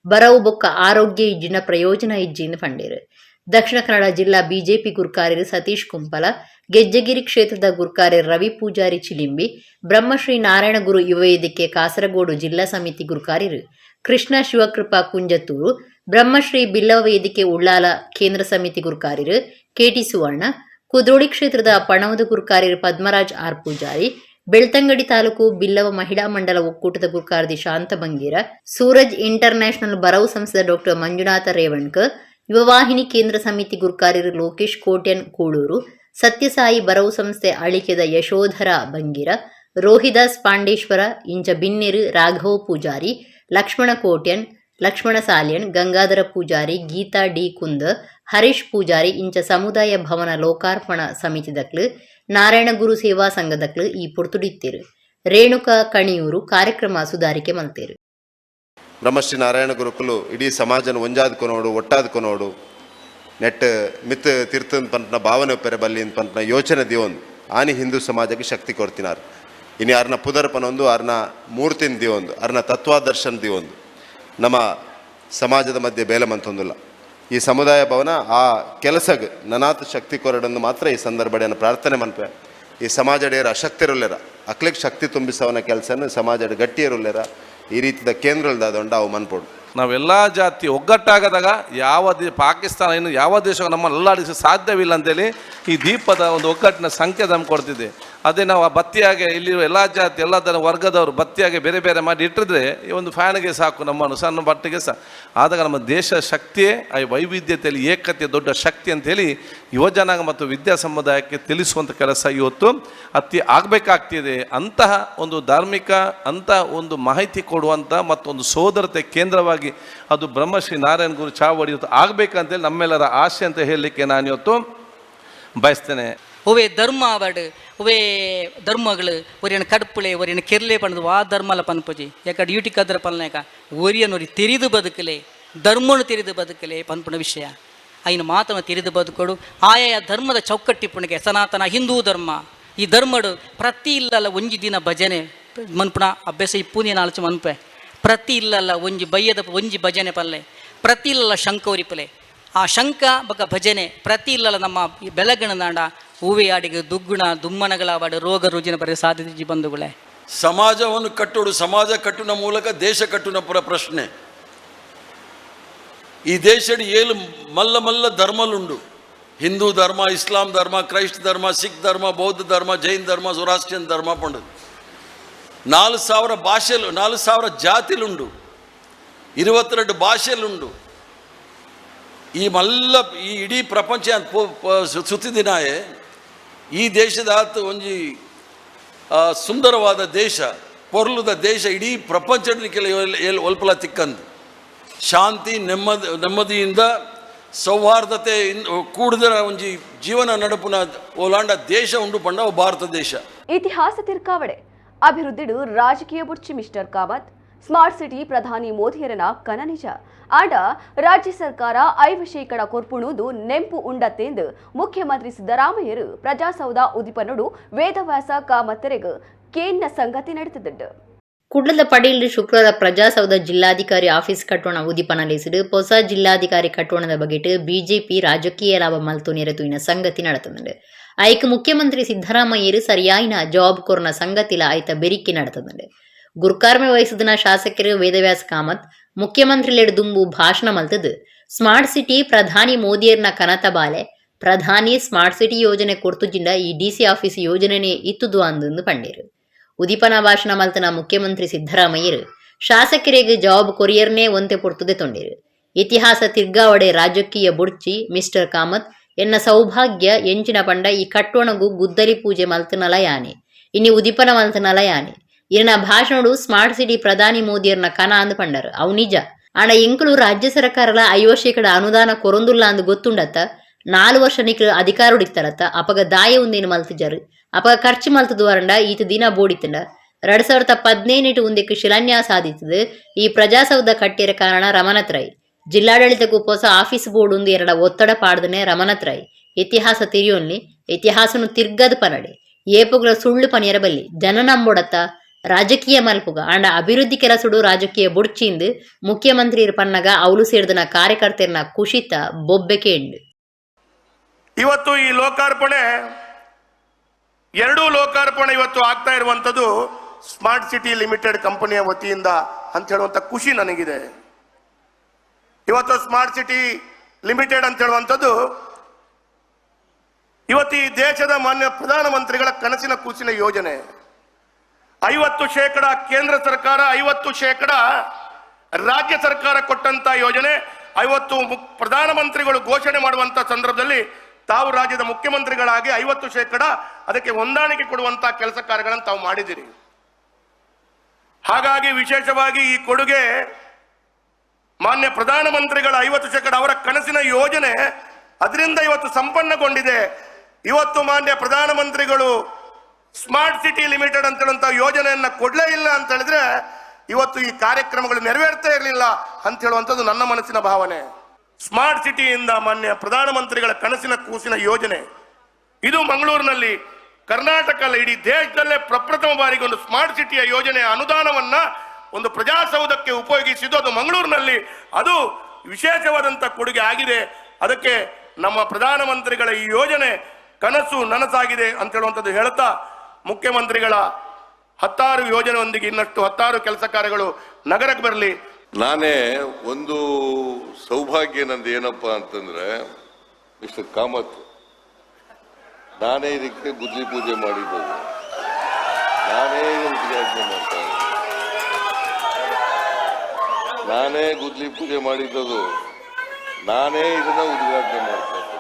ಬರವು ಬೊಕ್ಕ ಆರೋಗ್ಯ ಇಜ್ಜಿನ ಪ್ರಯೋಜನ ಇಜ್ಜಿಂದ ಪಂಡೇರು. ದಕ್ಷಿಣ ಕನ್ನಡ ಜಿಲ್ಲಾ ಬಿಜೆಪಿ ಗುರ್ಕಾರ್ಯರು ಸತೀಶ್ ಕುಂಪಲ, ಗೆಜ್ಜಗಿರಿ ಕ್ಷೇತ್ರದ ಗುರ್ಕಾರ್ಯರು ರವಿ ಪೂಜಾರಿ ಚಿಲಿಂಬಿ, ಬ್ರಹ್ಮಶ್ರೀ ನಾರಾಯಣ ಗುರು ಯುವ ವೇದಿಕೆ ಕಾಸರಗೋಡು ಜಿಲ್ಲಾ ಸಮಿತಿ ಗುರ್ಕಾರ್ಯರು ಕೃಷ್ಣ ಶಿವಕೃಪಾ ಕುಂಜತ್ತೂರು, ಬ್ರಹ್ಮಶ್ರೀ ಬಿಲ್ಲವ ವೇದಿಕೆ ಉಳ್ಳಾಲ ಕೇಂದ್ರ ಸಮಿತಿ ಗುರ್ಕಾರ್ಯರು ಕೆಟಿ ಸುವರ್ಣ, ಕುದ್ರೋಳಿ ಕ್ಷೇತ್ರದ ಪಣವದ ಗುರ್ಕಾರ್ಯರು ಪದ್ಮರಾಜ್ ಆರ್ ಪೂಜಾರಿ, ಬೆಳ್ತಂಗಡಿ ತಾಲೂಕು ಬಿಲ್ಲವ ಮಹಿಳಾ ಮಂಡಲ ಒಕ್ಕೂಟದ ಗುರ್ಕಾರ್ದಿ ಶಾಂತ ಬಂಗೀರ, ಸೂರಜ್ ಇಂಟರ್ ನ್ಯಾಷನಲ್ ಬರವು ಸಂಸ್ಥೆಯ ಡಾಕ್ಟರ್ ಮಂಜುನಾಥ ರೇವಣ್ಕರ್, ಯುವವಾಹಿನಿ ಕೇಂದ್ರ ಸಮಿತಿ ಗುರ್ಕಾರ್ಯರು ಲೋಕೇಶ್ ಕೋಟ್ಯನ್ ಕೂಳೂರು, ಸತ್ಯಸಾಯಿ ಬರವು ಸಂಸ್ಥೆ ಅಳಿಕೆದ ಯಶೋಧರ ಬಂಗೀರ, ರೋಹಿದಾಸ್ ಪಾಂಡೇಶ್ವರ ಇಂಚ ಬಿನ್ನೆರು ರಾಘವ ಪೂಜಾರಿ, ಲಕ್ಷ್ಮಣ ಕೋಟ್ಯನ್, ಲಕ್ಷ್ಮಣ ಸಾಲ್ಯನ್, ಗಂಗಾಧರ ಪೂಜಾರಿ, ಗೀತಾ ಡಿ ಕುಂದ, ಹರೀಶ್ ಪೂಜಾರಿ ಇಂಚ ಸಮುದಾಯ ಭವನ ಲೋಕಾರ್ಪಣಾ ಸಮಿತಿದಕ್ಲು ನಾರಾಯಣ ಗುರು ಸೇವಾ ಸಂಘದಕ್ಲು ಈ ಪೊರ್ತುಡಿತ್ತೇರು. ರೇಣುಕಾ ಕಣಿಯೂರು ಕಾರ್ಯಕ್ರಮ ಸುಧಾರಿಕೆ ಮಲ್ತೇರು. ಬ್ರಹ್ಮಶ್ರೀ ನಾರಾಯಣ ಗುರುಕುಲು ಇಡೀ ಸಮಾಜನ ಒಂಜಾದ್ಕೊನೋಡು ಒಟ್ಟಾದ್ಕೊನೋಡು ನೆಟ್ ಮಿತ್ ತಿರ್ತನ್ ಪಂಪನ ಭಾವನೆ ಪೆರೆ ಬಲ್ಲಿ ಪಂಪನ ಯೋಚನೆ ದಿವೊಂದು ಆನಿ ಹಿಂದೂ ಸಮಾಜಕ್ಕೆ ಶಕ್ತಿ ಕೊಡ್ತಿನಾರು ಇನ್ನು ಅರ್ನ ಪುದರ್ಪನೊಂದು ಅರ್ನ ಮೂರ್ತಿನ ದಿವೊಂದು ಅರ್ನ ತತ್ವಾದರ್ಶನ ದಿವೊಂದು ನಮ್ಮ ಸಮಾಜದ ಮಧ್ಯೆ ಬೇಲೆ ಮಂತೊಂದಿಲ್ಲ ಈ ಸಮುದಾಯ ಭವನ ಆ ಕೆಲಸಕ್ಕೆ ನನಾತ್ ಶಕ್ತಿ ಕೊರಡನ್ನು ಮಾತ್ರ ಈ ಸಂದರ್ಭದಲ್ಲಿ ಪ್ರಾರ್ಥನೆ ಮನ್ಪೆ ಈ ಸಮಾಜಡೆಯರ ಅಶಕ್ತಿರುಲ್ಲೆರ ಅಕ್ಲಿಗೆ ಶಕ್ತಿ ತುಂಬಿಸವನ ಕೆಲಸನ ಸಮಾಜದ ಗಟ್ಟಿಯರುಲ್ಲೆರ ಈ ರೀತಿಯ ಕೇಂದ್ರಲ್ದಾದೊಂಡು ಅವು ಮನ್ಪೋಡು ನಾವೆಲ್ಲ ಜಾತಿ ಒಗ್ಗಟ್ಟಾಗದಾಗ ಪಾಕಿಸ್ತಾನ ಇನ್ನು ಯಾವ ದೇಶ ನಮ್ಮನ್ನು ಅಲ್ಲಾಡಿಸಿ ಸಾಧ್ಯವಿಲ್ಲ ಅಂತೇಳಿ ಈ ದೀಪದ ಒಂದು ಒಗ್ಗಟ್ಟಿನ ಸಂಕೇತ ನಮ್ಗೆ ಕೊಡ್ತಿದೆ. ಅದೇ ನಾವು ಆ ಬತ್ತಿಯಾಗೆ ಇಲ್ಲಿರುವ ಎಲ್ಲ ಜಾತಿ ಎಲ್ಲ ಥರ ವರ್ಗದವರು ಬತ್ತಿಯಾಗೆ ಬೇರೆ ಬೇರೆ ಮಾಡಿ ಇಟ್ಟಿದ್ರೆ ಈ ಒಂದು ಫ್ಯಾನ್ಗೆ ಸಾಕು, ನಮ್ಮನ್ನು ಸಣ್ಣ ಬಟ್ಟೆಗೆ ಸಹ. ಆದಾಗ ನಮ್ಮ ದೇಶ ಶಕ್ತಿಯೇ ಆ ವೈವಿಧ್ಯತೆಯಲ್ಲಿ ಏಕತೆ ದೊಡ್ಡ ಶಕ್ತಿ ಅಂತೇಳಿ ಯುವಜನಾಂಗ ಮತ್ತು ವಿದ್ಯಾ ಸಮುದಾಯಕ್ಕೆ ತಿಳಿಸುವಂಥ ಕೆಲಸ ಇವತ್ತು ಆಗಬೇಕಾಗ್ತಿದೆ. ಅಂತಹ ಒಂದು ಧಾರ್ಮಿಕ ಅಂತ ಒಂದು ಮಾಹಿತಿ ಕೊಡುವಂಥ ಮತ್ತೊಂದು ಸೋದರತೆ ಕೇಂದ್ರವಾಗಿ ಅದು ಬ್ರಹ್ಮಶ್ರೀ ನಾರಾಯಣ ಗುರು ಚಾವಡಿ ಇವತ್ತು ಆಗಬೇಕಂತೇಳಿ ನಮ್ಮೆಲ್ಲರ ಆಸೆ ಅಂತ ಹೇಳಲಿಕ್ಕೆ ನಾನು ಇವತ್ತು ಬಯಸ್ತೇನೆ. ಒವೇ ಧರ್ಮ ಅವಡು ಒವೇ ಧರ್ಮಗಳು ಒರಿಯನ ಕಡುಪುಳೆ ಒರಿಯನ ಕೆರ್ಲೆ ಪಣದು ಆ ಧರ್ಮಲ ಪನ್ಪಜಿ ಯಾಕಡೆ ಯೂಟಿ ಕದ್ರ ಪಲ್ನಾಕ ಒರಿಯನೊರಿ ತಿರಿದು ಬದುಕಲೆ ಧರ್ಮನು ತಿರಿದು ಬದುಕಲೆ ಪನ್ಪುಣ ವಿಷಯ ಐನು ಮಾತನ್ನು ತಿರಿದು ಬದುಕೊಡು ಆಯಾಯ ಧರ್ಮದ ಚೌಕಟ್ಟಿಪ್ಪುಣಿಗೆ ಸನಾತನ ಹಿಂದೂ ಧರ್ಮ ಈ ಧರ್ಮಡು ಪ್ರತಿ ಇಲ್ಲಲ್ಲ ಒಂಜಿ ದಿನ ಭಜನೆ ಮನ್ಪುಣ ಅಭ್ಯಾಸ ಇಪ್ಪುನಿ ನಾಲ್ಕು ಮನ್ಪೆ ಪ್ರತಿ ಇಲ್ಲಲ್ಲ ಒಂಜಿ ಭಜನೆ ಪಲ್ಲೆ ಪ್ರತಿ ಇಲ್ಲಲ್ಲ ಶಂಕ ಒರಿಪಲೆ ಆ ಶಂಕ ಬಕ ಭಜನೆ ಪ್ರತಿ ಇಲ್ಲಲ್ಲ ನಮ್ಮ ಬೆಳಗಣ ನಾಡ ಹೂವೆ ಆಡಿಗೆ ದುಗ್ಗುಣ ದುಮ್ಮನಗಳಾವಾಡ ರೋಗ ರುಜಿನ ಬರೀ ಸಾಧ್ಯತೆ ಬಂಧುಗಳೇ. ಸಮಾಜವನ್ನು ಕಟ್ಟೋಡು, ಸಮಾಜ ಕಟ್ಟುನ ಮೂಲಕ ದೇಶ ಕಟ್ಟುನ ಪ್ರಶ್ನೆ. ಈ ದೇಶದ ಏಳು ಮಲ್ಲ ಮಲ್ಲ ಧರ್ಮಲುಂಡು. ಹಿಂದೂ ಧರ್ಮ, ಇಸ್ಲಾಂ ಧರ್ಮ, ಕ್ರೈಸ್ತ ಧರ್ಮ, ಸಿಖ್ ಧರ್ಮ, ಬೌದ್ಧ ಧರ್ಮ, ಜೈನ್ ಧರ್ಮ, ಜೊರಾಸ್ಟ್ರಿಯನ್ ಧರ್ಮ ಪಂಡು 4000 ಭಾಷೆಲು 4000 ಜಾತಿಲುಂಡು, 22 ಭಾಷೆಲುಂಡು. ಈ ಮಲ್ಲ ಈ ಇಡೀ ಪ್ರಪಂಚ ಸುತ್ತಿದಿನಾಯೆ ಈ ದೇಶದ ಒಂಜಿ ಸುಂದರವಾದ ದೇಶ, ಪೊರ್ಲುದ ದೇಶ ಇಡೀ ಪ್ರಪಂಚದಲ್ಲಿ ಒಲ್ಪಲ ತಿಕ್ಕಂದು ಶಾಂತಿ ನೆಮ್ಮದಿಯಿಂದ ಸೌಹಾರ್ದತೆ ಕೂಡಿದ ಒಂಜಿ ಜೀವನ ನಡುಪುನ ಓಲಾಂಡ ದೇಶ ಉಂಡು ಪಂಡ ಭಾರತ ದೇಶ. ಇತಿಹಾಸ ತಿರ್ಕಾವಡೆ ಅಭಿವೃದ್ಧಿಡು ರಾಜಕೀಯ ಬುರ್ಚಿ ಮಿಸ್ಟರ್ ಕಾಮತ್ ಸ್ಮಾರ್ಟ್ ಸಿಟಿ ಪ್ರಧಾನಿ ಮೋದಿಯರನ ಕನನಿಜ ಆಂಡ ರಾಜ್ಯ ಸರ್ಕಾರ 5% ಕೊರ್ಪುಣುದು ನೆಂಪು ಉಂಡತ್ತೆಂದು ಮುಖ್ಯಮಂತ್ರಿ ಸಿದ್ದರಾಮಯ್ಯರು ಪ್ರಜಾಸೌಧ ಉದಿಪನುಡು ವೇದವ್ಯಾಸ ಕಾಮತ್ತರೆಗೆ ಕೇನ್ನ ಸಂಗತಿ ನಡೆದಿದ್ದ ಕುಡ್ಲದ ಪಡೀಲ್ ಶುಕ್ರವಾರ ಪ್ರಜಾಸೌಧ ಜಿಲ್ಲಾಧಿಕಾರಿ ಆಫೀಸ್ ಕಟ್ಟೋಣ ಉದಿಪನಲಿಸಿದು ಹೊಸ ಜಿಲ್ಲಾಧಿಕಾರಿ ಕಟ್ಟೋಣದ ಬಗೆಟ್ ಬಿಜೆಪಿ ರಾಜಕೀಯ ಲಾಭ ಮಲ್ತು ನೆರೆತುವಿನ ಸಂಗತಿ ನಡೆತಂದು ಐಕ್ ಮುಖ್ಯಮಂತ್ರಿ ಸಿದ್ದರಾಮಯ್ಯರು ಸರಿಯಾಯಿನ ಜಾಬ್ ಕೊರ್ನ ಸಂಗತಿಲ ಆಯ್ತ ಬೆರಿಕೆ ನಡೆತಂದು ಗುರ್ಕಾರ್ಮೆ ವಹಿಸಿದ ಶಾಸಕರು ವೇದವ್ಯಾಸ ಕಾಮತ್ ಮುಖ್ಯಮಂತ್ರಿಲೆಡ್ ದುಂಬು ಭಾಷಣ ಮಲ್ತದು ಸ್ಮಾರ್ಟ್ ಸಿಟಿ ಪ್ರಧಾನಿ ಮೋದಿಯರ್ನ ಕನತ ಬಾಲೆ ಪ್ರಧಾನಿ ಸ್ಮಾರ್ಟ್ ಸಿಟಿ ಯೋಜನೆ ಕೊರ್ತುಜಿಂಡ ಈ ಡಿಸಿ ಆಫೀಸ್ ಯೋಜನೆನೇ ಇತ್ತುದು ಅಂದು ಪಂಡೇರು ಉದಿಪನ ಭಾಷಣ ಮಲ್ತನ ಮುಖ್ಯಮಂತ್ರಿ ಸಿದ್ದರಾಮಯ್ಯರು ಶಾಸಕರಿಗೆ ಜಾಬ್ ಕೊರಿಯರ್ನೇ ಒಂತೆ ಪೊರ್ತುದೆ ತೊಂಡೇರು ಇತಿಹಾಸ ತಿರ್ಗಾವಡೆ ರಾಜಕೀಯ ಬುಡ್ಚಿ ಮಿಸ್ಟರ್ ಕಾಮತ್ ಎನ್ನ ಸೌಭಾಗ್ಯ ಎಂಚಿನ ಪಂಡ ಈ ಕಟ್ಟೋಣಗೂ ಗುದ್ದಲಿ ಪೂಜೆ ಮಲ್ತನಲ ಯಾನೆ ಇನ್ನು ಉದಿಪನ ಮಲ್ತನಲ ಯಾನೆ ಇರನ ಭಾಷಣಡು ಸ್ಮಾರ್ಟ್ ಸಿಟಿ ಪ್ರಧಾನಿ ಮೋದಿಯರ್ನ ಕನ ಅಂದು ಪಂಡರು ಅವು ನಿಜ ಆಂಡ ಎಂಕಲು ರಾಜ್ಯ ಸರ್ಕಾರಲ 50% ಅನುದಾನ ಕೊರೊಂದುಲ್ಲ ಅಂದು ಗೊತ್ತುಂಡತ್ತ 4 ವರ್ಷ ನಿಕ್ಲು ಅಧಿಕಾರ ಉಡಿತಾರತ್ತ ಅಪಗ ದಾಯ ಉಂದೇನು ಮಲ್ತಿಜರು ಅಪಗ ಖರ್ಚು ಮಲ್ತದು ವರಂಡ ಈತ ದಿನ ಬೋಡಿತಂಡ 2017 ಉಂದಕ್ಕೆ ಶಿಲಾನ್ಯಾಸ ಆದಿತ್ತದು ಈ ಪ್ರಜಾಸೌಧ ಕಟ್ಟಿರ ಕಾರಣ ರಮನಾಥ್ ರೈ ಜಿಲ್ಲಾಡಳಿತಕ್ಕೂ ಹೊಸ ಆಫೀಸ್ ಬೋರ್ಡ್ ಒಂದು 2 ಒತ್ತಡ ಪಾಡ್ದನೆ ರಮನಾಥ್ ರೈ ಇತಿಹಾಸ ತಿರಿಯೋನ್ಲಿ ಇತಿಹಾಸನು ತಿರ್ಗದ ಪನಡೆ ಏಪುಗಳ ಸುಳ್ಳು ಪನಿಯರ ಬಲ್ಲಿ ಜನ ನಂಬೋಡತ್ತ ರಾಜಕೀಯ ಮಲ್ಪುಗ ಆಂಡ ಅಭಿವೃದ್ಧಿ ಕೆಲಸಡು ರಾಜಕೀಯ ಬುಡ್ಚಿಂದು ಮುಖ್ಯಮಂತ್ರಿ ಪನ್ನಗ ಅವಳು ಸೇರಿದನ ಕಾರ್ಯಕರ್ತೆಯರ್ನ ಕುಶಿತ ಬೊಬ್ಬೆಕೆ ಉಂಡು. ಇವತ್ತು ಈ ಲೋಕಾರ್ಪಣೆ 2 ಲೋಕಾರ್ಪಣೆ ಇವತ್ತು ಆಗ್ತಾ ಇರುವಂತದ್ದು ಸ್ಮಾರ್ಟ್ ಸಿಟಿ ಲಿಮಿಟೆಡ್ ಕಂಪನಿಯ ವತಿಯಿಂದ ಅಂತ ಹೇಳುವಂತ ಖುಷಿ ನನಗಿದೆ. ಇವತ್ತು ಸ್ಮಾರ್ಟ್ ಸಿಟಿ ಲಿಮಿಟೆಡ್ ಅಂತ ಹೇಳುವಂಥದ್ದು ಇವತ್ತು ಈ ದೇಶದ ಮಾನ್ಯ ಪ್ರಧಾನಮಂತ್ರಿಗಳ ಕನಸಿನ ಕೂಸಿನ ಯೋಜನೆ. 50% ಕೇಂದ್ರ ಸರ್ಕಾರ, 50% ರಾಜ್ಯ ಸರ್ಕಾರ ಕೊಟ್ಟಂತ ಯೋಜನೆ. 50 ಪ್ರಧಾನಮಂತ್ರಿಗಳು ಘೋಷಣೆ ಮಾಡುವಂತ ಸಂದರ್ಭದಲ್ಲಿ ತಾವು ರಾಜ್ಯದ ಮುಖ್ಯಮಂತ್ರಿಗಳಾಗಿ 50% ಅದಕ್ಕೆ ಹೊಂದಾಣಿಕೆ ಕೊಡುವಂತ ಕೆಲಸ ಕಾರ್ಯಗಳನ್ನು ತಾವು ಮಾಡಿದಿರಿ. ಹಾಗಾಗಿ ವಿಶೇಷವಾಗಿ ಈ ಕೊಡುಗೆ ಮಾನ್ಯ ಪ್ರಧಾನಮಂತ್ರಿಗಳ 50% ಅವರ ಕನಸಿನ ಯೋಜನೆ ಅದರಿಂದ ಇವತ್ತು ಸಂಪನ್ನಗೊಂಡಿದೆ. ಇವತ್ತು ಮಾನ್ಯ ಪ್ರಧಾನಮಂತ್ರಿಗಳು ಸ್ಮಾರ್ಟ್ ಸಿಟಿ ಲಿಮಿಟೆಡ್ ಅಂತ ಹೇಳುವಂತ ಯೋಜನೆಯನ್ನ ಕೊಡ್ಲೇ ಇಲ್ಲ ಅಂತ ಹೇಳಿದ್ರೆ ಇವತ್ತು ಈ ಕಾರ್ಯಕ್ರಮಗಳು ನೆರವೇರ್ತಾ ಇರಲಿಲ್ಲ ಅಂತ ಹೇಳುವಂಥದ್ದು ನನ್ನ ಮನಸ್ಸಿನ ಭಾವನೆ. ಸ್ಮಾರ್ಟ್ ಸಿಟಿಯಿಂದ ಮಾನ್ಯ ಪ್ರಧಾನಮಂತ್ರಿಗಳ ಕನಸಿನ ಕೂಸಿನ ಯೋಜನೆ ಇದು ಮಂಗಳೂರಿನಲ್ಲಿ ಕರ್ನಾಟಕ ಅಲ್ಲ ಇಡೀ ದೇಶದಲ್ಲೇ ಪ್ರಪ್ರಥಮ ಬಾರಿಗೆ ಒಂದು ಸ್ಮಾರ್ಟ್ ಸಿಟಿಯ ಯೋಜನೆಯ ಅನುದಾನವನ್ನ ಒಂದು ಪ್ರಜಾಸೌಧಕ್ಕೆ ಉಪಯೋಗಿಸಿದ್ದು ಅದು ಮಂಗಳೂರಿನಲ್ಲಿ ಅದು ವಿಶೇಷವಾದಂಥ ಕೊಡುಗೆ ಆಗಿದೆ. ಅದಕ್ಕೆ ನಮ್ಮ ಪ್ರಧಾನಮಂತ್ರಿಗಳ ಈ ಯೋಜನೆ ಕನಸು ನನಸಾಗಿದೆ ಅಂತ ಹೇಳುವಂಥದ್ದು ಹೇಳ್ತಾ ಮುಖ್ಯಮಂತ್ರಿಗಳ 10 ಯೋಜನೆಯೊಂದಿಗೆ ಇನ್ನಷ್ಟು 10 ಕೆಲಸ ಕಾರ್ಯಗಳು ನಗರಕ್ಕೆ ಬರಲಿ. ನಾನೇ ಒಂದು ಸೌಭಾಗ್ಯ ನಂದು ಏನಪ್ಪ ಅಂತಂದ್ರೆ ಮಿಸ್ಟರ್ ಕಾಮತ್, ನಾನೇ ಇದಕ್ಕೆ ಗುದ್ಲಿ ಪೂಜೆ ಮಾಡಿದ್ದು, ನಾನೇ ಉದ್ಘಾಟನೆ ಮಾಡ್ತಾ ಇದ್ದೆ, ನಾನೇ ಗುದ್ಲಿ ಪೂಜೆ ಮಾಡಿದ್ದು, ನಾನೇ ಇದನ್ನ ಉದ್ಘಾಟನೆ ಮಾಡ್ತಾ ಇದ್ದೆ.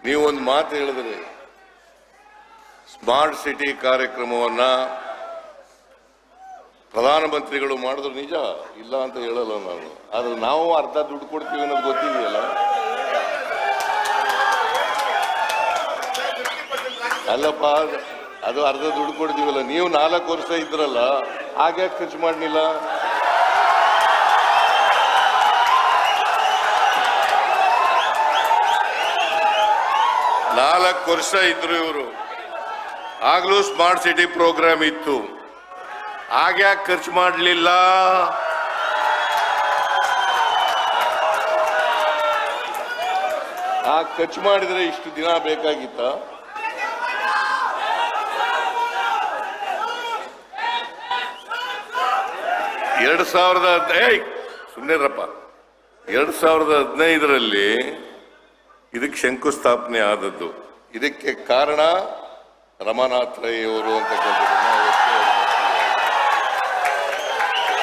ನೀವು ಒಂದು ಮಾತು ಹೇಳಿದ್ರಿ, ಸ್ಮಾರ್ಟ್ ಸಿಟಿ ಕಾರ್ಯಕ್ರಮವನ್ನ ಪ್ರಧಾನಮಂತ್ರಿಗಳು ಮಾಡಿದ್ರು ನಿಜ ಇಲ್ಲ ಅಂತ ಹೇಳಲ್ಲ ನಾನು, ಆದ್ರೆ ನಾವು ಅರ್ಧ ದುಡ್ಡು ಕೊಡ್ತೀವಿ ಅನ್ನೋದು ಗೊತ್ತಿದೆಯಲ್ಲ. ಅಲ್ಲಪ್ಪ, ಅದು ಅರ್ಧ ದುಡ್ಡು ಕೊಡ್ತೀವಲ್ಲ, ನೀವು 4 ವರ್ಷ ಇದ್ರಲ್ಲ, ಹಾಗೆ ಖರ್ಚು ಮಾಡಲಿಲ್ಲ. ನಾಲ್ಕು ವರ್ಷ ಇದ್ರು ಇವರು, ಆಗ್ಲೂ ಸ್ಮಾರ್ಟ್ ಸಿಟಿ ಪ್ರೋಗ್ರಾಮ್ ಇತ್ತು, ಆಗ್ಯಾಕೆ ಖರ್ಚು ಮಾಡಲಿಲ್ಲ? ಆ ಖರ್ಚು ಮಾಡಿದ್ರೆ ಇಷ್ಟು ದಿನ ಬೇಕಾಗಿತ್ತ? ಸುಮ್ಮನೆರಪ್ಪ, 2015ರಲ್ಲಿ ಇದಕ್ಕೆ ಶಂಕುಸ್ಥಾಪನೆ ಆದದ್ದು. ಇದಕ್ಕೆ ಕಾರಣ ರಮಾನಾಥ್ ರೈ ಅವರು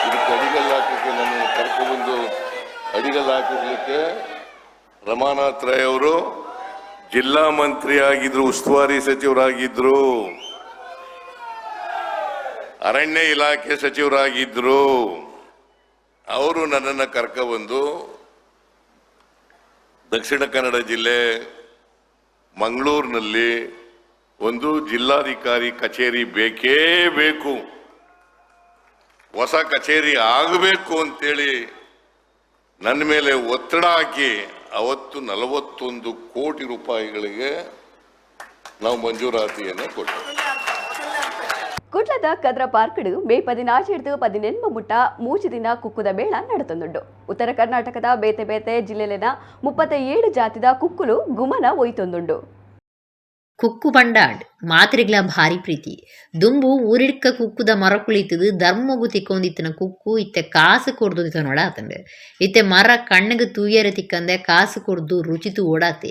ಇದಕ್ಕೆ ಅಡಿಗಲ್ಲು ಹಾಕಲಿಕ್ಕೆ ನನ್ನನ್ನು ಕರ್ಕೊಂಡ್ಬಂದು ಅಡಿಗಲ್ಲು ಹಾಕಿಸ್ಲಿಕ್ಕೆ ರಮಾನಾಥ್ ರೈ ಅವರು ಜಿಲ್ಲಾ ಮಂತ್ರಿ ಆಗಿದ್ರು, ಉಸ್ತುವಾರಿ ಸಚಿವರಾಗಿದ್ರು, ಅರಣ್ಯ ಇಲಾಖೆ ಸಚಿವರಾಗಿದ್ರು. ಅವರು ನನ್ನನ್ನು ಕರ್ಕೊಂಡ್ಬಂದು ದಕ್ಷಿಣ ಕನ್ನಡ ಜಿಲ್ಲೆ ಮಂಗಳೂರಿನಲ್ಲಿ ಒಂದು ಜಿಲ್ಲಾಧಿಕಾರಿ ಕಚೇರಿ ಬೇಕೇ ಬೇಕು, ಹೊಸ ಕಚೇರಿ ಆಗಬೇಕು ಅಂತೇಳಿ ನನ್ನ ಮೇಲೆ ಒತ್ತಡ ಹಾಕಿ ಅವತ್ತು 41 ಕೋಟಿ ರೂಪಾಯಿಗಳಿಗೆ ನಾವು ಮಂಜೂರಾತಿಯನ್ನು ಕೊಟ್ಟೆವು. ಕುಟ್ಲದ ಕದ್ರ ಪಾರ್ಕಡು ಮೇ 17-18 ಮುಟ್ಟ 3 ದಿನ ಕುಕ್ಕುದ ಮೇಳ ನಡೆತೊಂದುಂಡು. ಉತ್ತರ ಕರ್ನಾಟಕದ ಬೇತೆ ಬೇತೆ ಜಿಲ್ಲೆಲಿನ 37 ಜಾತಿದ ಕುಕ್ಕುಲು ಗುಮನ ಒಯ್ತೊಂದುಂಡು. ಕುಕ್ಕು ಬಂಡಾಡ್ ಮಾತ್ರೆಗಳ ಭಾರಿ ಪ್ರೀತಿ ದುಂಬು ಊರಿಡ್ಕ ಕುಕ್ಕುದ ಮರ ಕುಳಿತದು ಧರ್ಮಗು ತಿಕ್ಕೊಂದಿತ್ತನ ಕುಕ್ಕು ಇತ್ತೆ ಕಾಸು ಕೊಡ್ದು ನೋಡಾತಂಡೆ ಇತ್ತೆ ಮರ ಕಣ್ಣಗೆ ತೂಯರೆ ತಿಕ್ಕಂದೆ ಕಾಸು ಕೊಡ್ದು ರುಚಿತು ಓಡಾತೆ.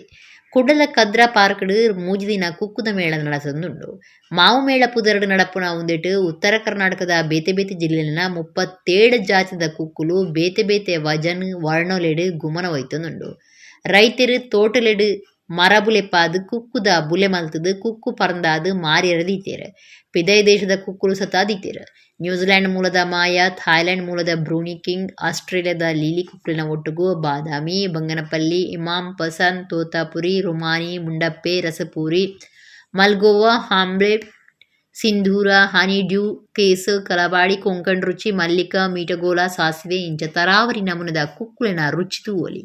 ಕುಡ್ಡಲ ಕದ್ರ ಪಾರ್ಕಡು 3 ದಿನ ಕುಕ್ಕುದ ಮೇಳ ನಡೆಸೊಂದುಂಡು. ಮಾವು ಮೇಳ ಪುದರಡು ನಡಪುನ ಉಂದಿಟ್ಟು ಉತ್ತರ ಕರ್ನಾಟಕದ ಬೇತೆ ಬೇತೆ ಜಿಲ್ಲೆಲಿನ 37 ಜಾತಿದ ಕುಕ್ಕುಲು ಬೇತೆ ಬೇತೆ ವಜನ್ ವರ್ಣೊಲೆಡು ಗುಮನ ಒಯ್ತೊಂದುಂಡು. ರೈತರು ತೋಟಲೆಡು ಮರಬುಲೆಪಾದು ಕುಕ್ಕುದ ಬುಲೆ ಮಲ್ತದು ಕುಕ್ಕು ಪರಂದಾದು ಮಾರಿಯರದೀತೇರು. ಪಿದೈ ದೇಶದ ಕುಕ್ಕುಲು ಸತಾದೀತೇರು. ನ್ಯೂಜಿಲೆಂಡ್ ಮೂಲದ ಮಾಯಾ, ಥಾಯ್ಲೆಂಡ್ ಮೂಲದ ಬ್ರೂನಿ ಕಿಂಗ್, ಆಸ್ಟ್ರೇಲಿಯಾದ ಲೀಲಿ ಕುಕ್ಕುಲಿನ ಒಟ್ಟುಗು ಬಾದಾಮಿ, ಬಂಗನಪಲ್ಲಿ, ಇಮಾಮ್ ಪಸಂದ್, ತೋತಾಪುರಿ, ರುಮಾನಿ, ಮುಂಡಪ್ಪೆ, ರಸಪೂರಿ, ಮಲ್ಗೋವಾ, ಹಾಂಬ್ಳೆ, ಸಿಂಧೂರ, ಹನಿ ಡ್ಯೂ, ಕೇಸು, ಕಲಬಾಡಿ, ಕೊಂಕಣ್ ರುಚಿ, ಮಲ್ಲಿಕ, ಮೀಟಗೋಲ, ಸಾಸಿವೆ ಇಂಚ ತರಾವರಿ ನಮೂನದ ಕುಕ್ಕುಲಿನ ರುಚಿತು ಒಲಿ.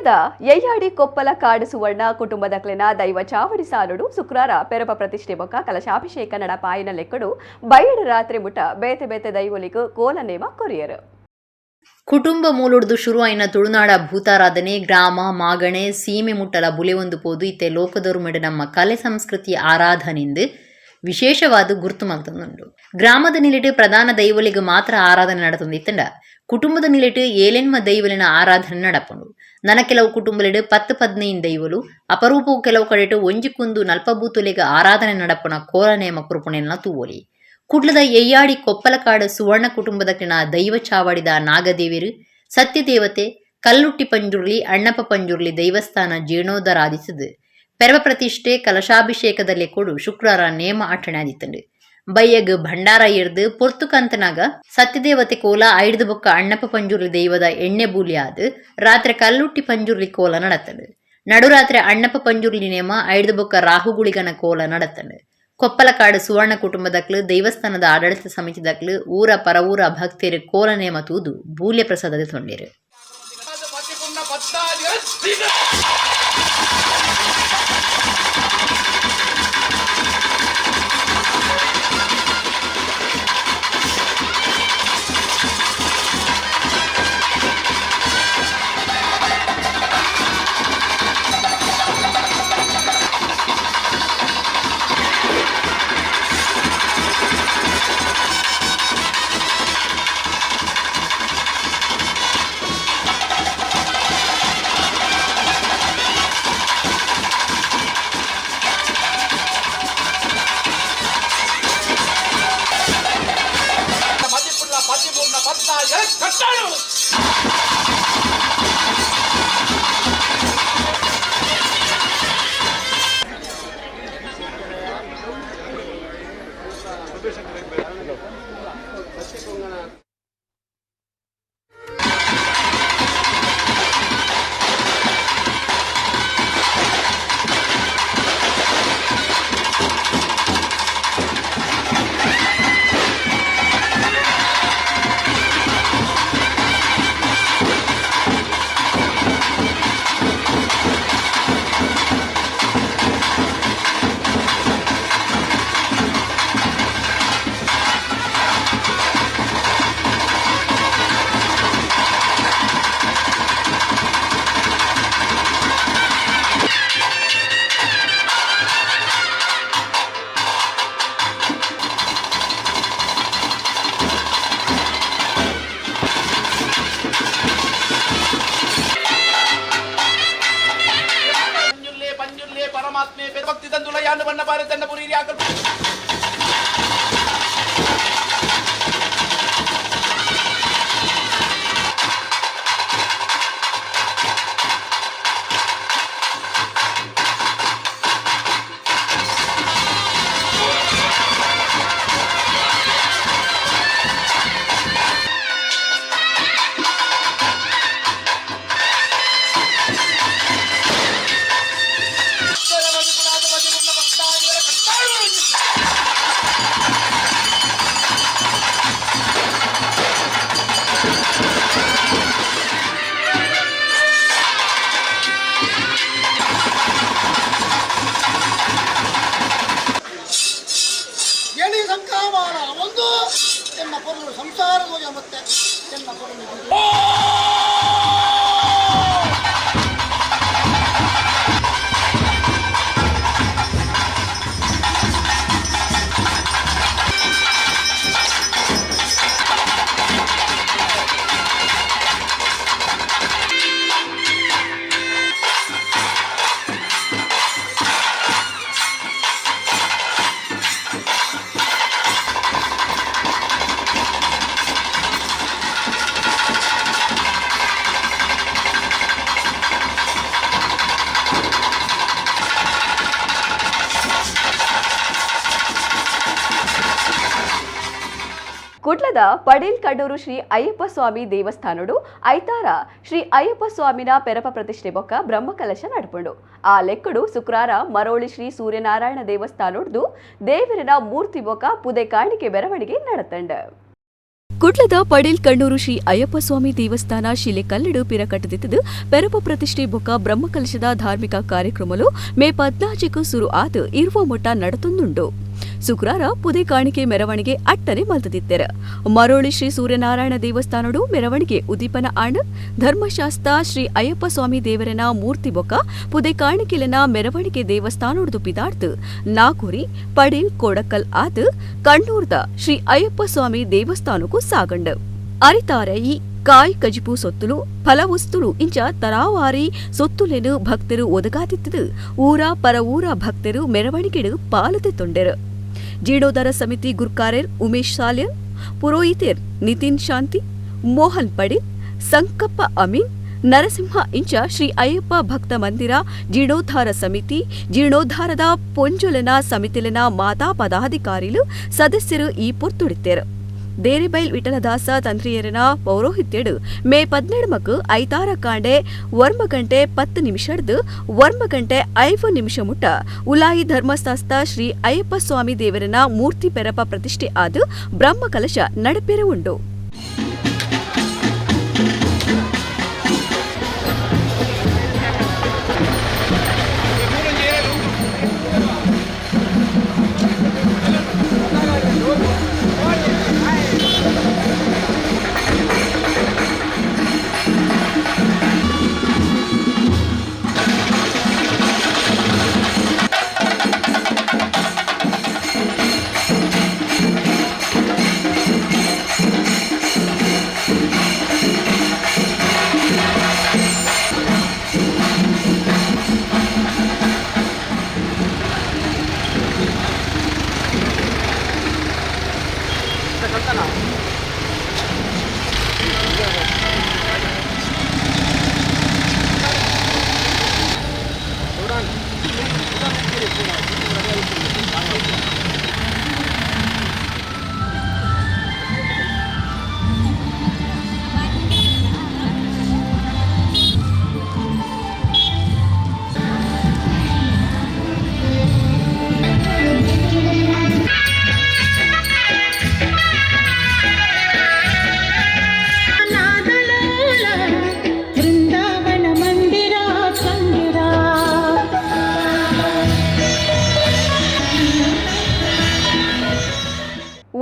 ಕುಡ್ಲದ ಎಯ್ಯಾಡಿ ಕೊಪ್ಪಲ ಕಾಡು ಸುವರ್ಣ ಕುಟುಂಬದಕ್ಲೆನ ದೈವ ಚಾವಡಿ ಸಾಲುಡು ಶುಕ್ರವಾರ ಪೆರಪ ಪ್ರತಿಷ್ಠೆ ಬೊಕ್ಕ ಕಲಶಾಭಿಷೇಕ ನಡಪಾಯಿನ ಲೆಕ್ಕಡು ಬೈಯಡು ರಾತ್ರಿ ಮುಟ ಬೇತೆ ಬೇತೆ ದೈವಲಿಗೂ ಕೋಲನೇಮ ಕೊರಿಯರು ಕುಟುಂಬ ಮೂಲುಡ್ದು ಶುರು ಆಯ್ನ ತುಳುನಾಡ ಭೂತಾರಾಧನೆ ಗ್ರಾಮ ಮಾಗಣೆ ಸೀಮೆ ಮುಟ್ಟಲ ಬುಲೆವೊಂದು ಪೋದು ಇತ್ತೆ ಲೋಕದೊರುಮೆಡು ನಮ್ಮ ಕಲೆ ಸಂಸ್ಕೃತಿ ಆರಾಧನೆಂದು ವಿಶೇಷವಾದ ಗುರುತು ಮಂತೊಂದುಂಡು ಗ್ರಾಮದ ನಿಲೆಟ್ ಪ್ರಧಾನ ದೈವಲಿಗೆ ಮಾತ್ರ ಆರಾಧನೆ ನಡತೊಂದಿತ್ತಂಡ ಕುಟುಂಬದ ನಿಲೆಟ್ ಏಳೆನ್ಮ ದೈವಲಿನ ಆರಾಧನೆ ನಡಪುಂಡು ನನ ಕೆಲವು ಕುಟುಂಬಲೆಡ್ 10-15 ದೈವಲು ಅಪರೂಪವು ಕೆಲವು ಕಡೆಟ್ ಒಂಜಿಕುಂದು ನಲ್ಪಬೂತುಲೆಗೆ ಆರಾಧನೆ ನಡಪುನ ಕೋಲನೇಮ ಕುರುಪುಣೆಲ್ನ ತೂವೊಲಿ ಕುಡ್ಲದ ಎಯ್ಯಾಡಿ ಕೊಪ್ಪಲಕಾಡು ಸುವರ್ಣ ಕುಟುಂಬದಕ್ಕಿನ ದೈವ ಚಾವಡಿದ ನಾಗದೇವಿರು ಸತ್ಯದೇವತೆ ಕಲ್ಲುಟ್ಟಿ ಪಂಜುರ್ಲಿ ಅಣ್ಣಪ್ಪ ಪಂಜುರ್ಲಿ ದೈವಸ್ಥಾನ ಜೀರ್ಣೋದ್ಧಾರಾದಿಸಿದು ಪೆರವ ಪ್ರತಿಷ್ಠೆ ಕಲಶಾಭಿಷೇಕದಲ್ಲೇ ಕೊಡು ಶುಕ್ರವಾರ ನೇಮ ಆಟಣೆ ಆದಿತ್ತಂಡು ಬಯ್ಯಗ್ ಭಂಡಾರ ಎರ್ದು ಪೊರ್ತು ಕಂತನಾಗ ಸತ್ಯದೇವತೆ ಕೋಲ ಐಡ್ದು ಬೊಕ್ಕ ಅಣ್ಣಪ್ಪ ಪಂಜುರ್ಲಿ ದೈವದ ಎಣ್ಣೆ ಬೂಲಿ ಆದು ರಾತ್ರಿ ಕಲ್ಲುಟ್ಟಿ ಪಂಜುರ್ಲಿ ಕೋಲ ನಡತಂಡು ನಡುರಾತ್ರಿ ಅಣ್ಣಪ್ಪ ಪಂಜುರ್ಲಿ ನೇಮ ಐಡ್ದು ಬೊಕ್ಕ ರಾಹುಗುಳಿಗನ ಕೋಲ ನಡತಂಡು ಕೊಪ್ಪಲಕಾಡು ಸುವರ್ಣ ಕುಟುಂಬದಕ್ಲು ದೇವಸ್ಥಾನದ ಆಡಳಿತ ಸಮಿತಿದಕ್ಲು ಊರ ಪರವೂರ ಭಕ್ತರು ಕೋಲ ನೇಮ ತೂದು ಬೂಲ್ಯ ಪ್ರಸಾದದ ತೊಂಡಿರು ಪರಮಾತ್ಮೆ ಭಕ್ತಿ ತಂದುಲ ಯಾನು ಬಣ್ಣ ಬಾರ ತನ್ನ ಪುರಿ ಸಂಕಾಮಾನ ಒಂದು ಎನ್ನ ಪೊರುಳು ಸಂಸಾರದ ಮತ್ತೆ ಎನ್ನ ಪೊರುಳು ಕುಡ್ಲದ ಪಡೇಲ್ ಕಡೂರು ಶ್ರೀ ಅಯ್ಯಪ್ಪ ಸ್ವಾಮಿ ದೇವಸ್ಥಾನಡು ಐತಾರ ಶ್ರೀ ಅಯ್ಯಪ್ಪ ಸ್ವಾಮಿನ ಪೆರಪ ಪ್ರತಿಷ್ಠೆ ಬೊಕ್ಕ ಬ್ರಹ್ಮಕಲಶ ನಡ್ಪುಂಡು ಆ ಲೆಕ್ಕಡು ಶುಕ್ರವಾರ ಮರೋಳಿ ಶ್ರೀ ಸೂರ್ಯನಾರಾಯಣ ದೇವಸ್ಥಾನಡ್ದು ದೇವರಿನ ಮೂರ್ತಿ ಬೊಕ್ಕ ಪುದೆ ಕಾಣಿಕೆ ಮೆರವಣಿಗೆ ನಡತಂಡ ಕುಡ್ಲದ ಪಡೇಲ್ ಕಣ್ಣೂರು ಶ್ರೀ ಅಯ್ಯಪ್ಪ ಸ್ವಾಮಿ ದೇವಸ್ಥಾನ ಶಿಲೆ ಕಲ್ಲಡು ಪಿರಕಟ್ಟದಿದ್ದು ಪೆರಪ ಪ್ರತಿಷ್ಠೆ ಬೊಕ್ಕ ಬ್ರಹ್ಮಕಲಶದ ಧಾರ್ಮಿಕ ಕಾರ್ಯಕ್ರಮಲು ಮೇ 14కు ಸುರು ಆದ ಇರುವ ಮೊಟ್ಟ ನಡತೊಂದುಂಡು. ಶುಕ್ರವಾರ ಪುದೆ ಕಾಣಿಕೆ ಮೆರವಣಿಗೆ ಅಟ್ಟನೆ ಮಲ್ತದಿತ್ತೆರ. ಮರೋಳಿ ಶ್ರೀ ಸೂರ್ಯನಾರಾಯಣ ದೇವಸ್ಥಾನಡು ಮೆರವಣಿಗೆ ಉದೀಪನ ಆಂಡ್ ಧರ್ಮಶಾಸ್ತ್ರ ಶ್ರೀ ಅಯ್ಯಪ್ಪ ಸ್ವಾಮಿ ದೇವರನ ಮೂರ್ತಿ ಬೊಕ್ಕ ಪುದೆ ಕಾಣಿಕೆಲನ ಮೆರವಣಿಗೆ ದೇವಸ್ಥಾನೋಡ್ದು ಪಿದಾಡ್ದು ನಾಗೂರಿ ಪಡೇಲ್ ಕೋಡಕಲ್ ಆದ ಕಣ್ಣೂರ್ದ ಶ್ರೀ ಅಯ್ಯಪ್ಪ ಸ್ವಾಮಿ ದೇವಸ್ಥಾನಕ್ಕೂ ಸಾಗಂಡು. ಅರಿತಾರೆ ಈ ಕಾಯ್ ಕಜಿಪು ಸೊತ್ತುಲು ಫಲವಸ್ತುಲು ಇಂಚ ತರಾವಾರಿ ಸೊತ್ತುಲೆನು ಭಕ್ತರು ಒದಗಾತಿತ್ತದು ಊರ ಪರ ಊರ ಭಕ್ತರು ಮೆರವಣಿಗೆಡು ಪಾಲತೆ ತೊಂಡೆರು. ಜೀರ್ಣೋದ್ಧಾರ ಸಮಿತಿ ಗುರ್ಕಾರೆರ್ ಉಮೇಶ್ ಸಾಲ್ಯನ್, ಪುರೋಹಿತೇರ್ ನಿತಿನ್ ಶಾಂತಿ, ಮೋಹನ್ ಪಡೇಲ್, ಸಂಕಪ್ಪ ಅಮೀನ್, ನರಸಿಂಹ ಇಂಚ ಶ್ರೀ ಅಯ್ಯಪ್ಪ ಭಕ್ತ ಮಂದಿರ ಜೀರ್ಣೋದ್ಧಾರ ಸಮಿತಿ ಜೀರ್ಣೋದ್ಧಾರದ ಪೊಂಜೊಲನ ಸಮಿತಿಲನ ಮಾತಾ ಪದಾಧಿಕಾರಿಲು ಸದಸ್ಯರು ಈ ಪೊರ್ತುಡಿತ್ತೇರು. ದೇರೆಬೈಲ್ ವಿಠಲದಾಸ ತಂತ್ರಿಯರನ ಪೌರೋಹಿತ್ಯಡು ಮೇ 17కు ಐತಾರ ಕಾಂಡೆ ವರ್ಮ ಗಂಟೆ 10 ನಿಮಿಷಡ್ದು ವರ್ಮ ಗಂಟೆ 5 ನಿಮಿಷ ಮುಟ್ಟ ಉಲಾಯಿ ಧರ್ಮಸ್ಥಾಸ್ಥ ಶ್ರೀ ಅಯ್ಯಪ್ಪ ಸ್ವಾಮಿ ದೇವರನ ಮೂರ್ತಿ ಪೆರಪ ಪ್ರತಿಷ್ಠೆ ಆದ ಬ್ರಹ್ಮಕಲಶ ನಡಪೆರ ಉಂಡು.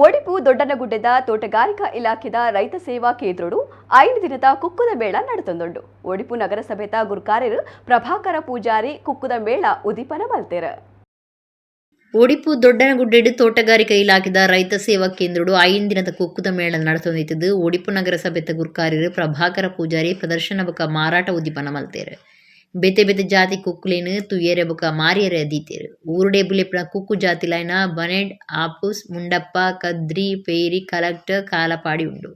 ಒಡಿಪು ದೊಡ್ಡನಗುಡ್ಡದ ತೋಟಗಾರಿಕಾ ಇಲಾಖೆದ ರೈತ ಸೇವಾ ಕೇಂದ್ರಡು 5 ದಿನದ ಕುಕ್ಕುದ ಮೇಳ ನಡೆತೊಂದುಂಡು. ಒಡಿಪು ನಗರಸಭೆದ ಗುರ್ಕಾರೆರ್ ಪ್ರಭಾಕರ ಪೂಜಾರಿ ಕುಕ್ಕುದ ಮೇಳ ಉದೀಪನ ಮಲ್ತೆರ. ಒಡಿಪು ದೊಡ್ಡನಗುಡ್ಡೆಡು ತೋಟಗಾರಿಕಾ ಇಲಾಖೆದ ರೈತ ಸೇವಾ ಕೇಂದ್ರಡು 5 ದಿನದ ಕುಕ್ಕುದ ಮೇಳ ನಡೆತೊಂದಿದ್ದು ಒಡಿಪು ನಗರಸಭೆದ ಗುರ್ಕಾರೆರ್ ಪ್ರಭಾಕರ ಪೂಜಾರಿ ಪ್ರದರ್ಶನ ಬೊಕ ಮಾರಾಟ ಉದೀಪನ ಮಲ್ತೆರ್. ಬೇತೆ ಬೇತೆ ಜಾತಿ ಕುಕ್ಕುಲೇನು ತುಯ್ಯರೆ ಬೊಕ ಮಾರಿಯರೆ ದೀತೆರ್. ಊರುಡೆ ಬುಲೆಪ್ನ ಕುಕ್ಕು ಜಾತಿಲೈನ ಬನೆಡ್, ಆಪುಸ್, ಮುಂಡಪ್ಪ, ಕದ್ರಿ, ಪೇರಿ, ಕಲೆಕ್ಟರ್, ಕಾಲಪಾಡಿ ಉಂಡು.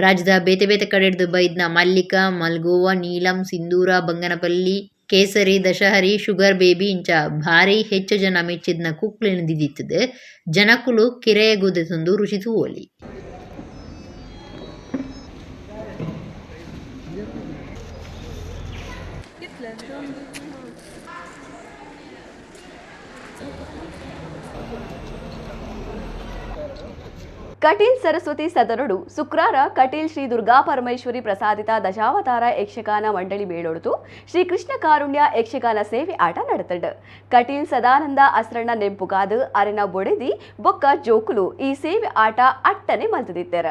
ರಾಜ್ಯದ ಬೇತೆ ಬೇತೆ ಕಡೆಡ್ದು ಬೈದ್ನ ಮಲ್ಲಿಕ, ಮಲ್ಗೋವಾ, ನೀಲಂ, ಸಿಂಧೂರ, ಬಂಗನಪಲ್ಲಿ, ಕೇಸರಿ, ದಶಹರಿ, ಶುಗರ್ ಬೇಬಿ ಇಂಚ ಭಾರಿ ಹೆಚ್ಚು ಜನ ಮೆಚ್ಚಿದ್ನ ಕುಕ್ಕುಲೇನು ದಿದಿತ್ತದು ಜನಕುಲು ಕಿರೆಯಗುದೆ ತಂದು ರುಚಿತು ಓಲಿ. ಕಟೀಲ್ ಸರಸ್ವತಿ ಸದನಡು ಶುಕ್ರವಾರ ಕಟೀಲ್ ಶ್ರೀ ದುರ್ಗಾ ಪರಮೇಶ್ವರಿ ಪ್ರಸಾದಿತ ದಶಾವತಾರ ಯಕ್ಷಗಾನ ಮಂಡಳಿ ಮೇಳೊಡ್ತು ಶ್ರೀ ಕೃಷ್ಣ ಕಾರುಣ್ಯ ಯಕ್ಷಗಾನ ಸೇವೆ ಆಟ ನಡೆತಂಡು. ಕಟೀಲ್ ಸದಾನಂದ ಅಸ್ರಣ್ಣ ನೆಂಪುಗಾದು ಅರೆನ ಬೊಡೆದಿ ಬೊಕ್ಕ ಜೋಕುಲು ಈ ಸೇವೆ ಆಟ ಅಟ್ಟನೆ ಮಲ್ತದಿತ್ತೆರ.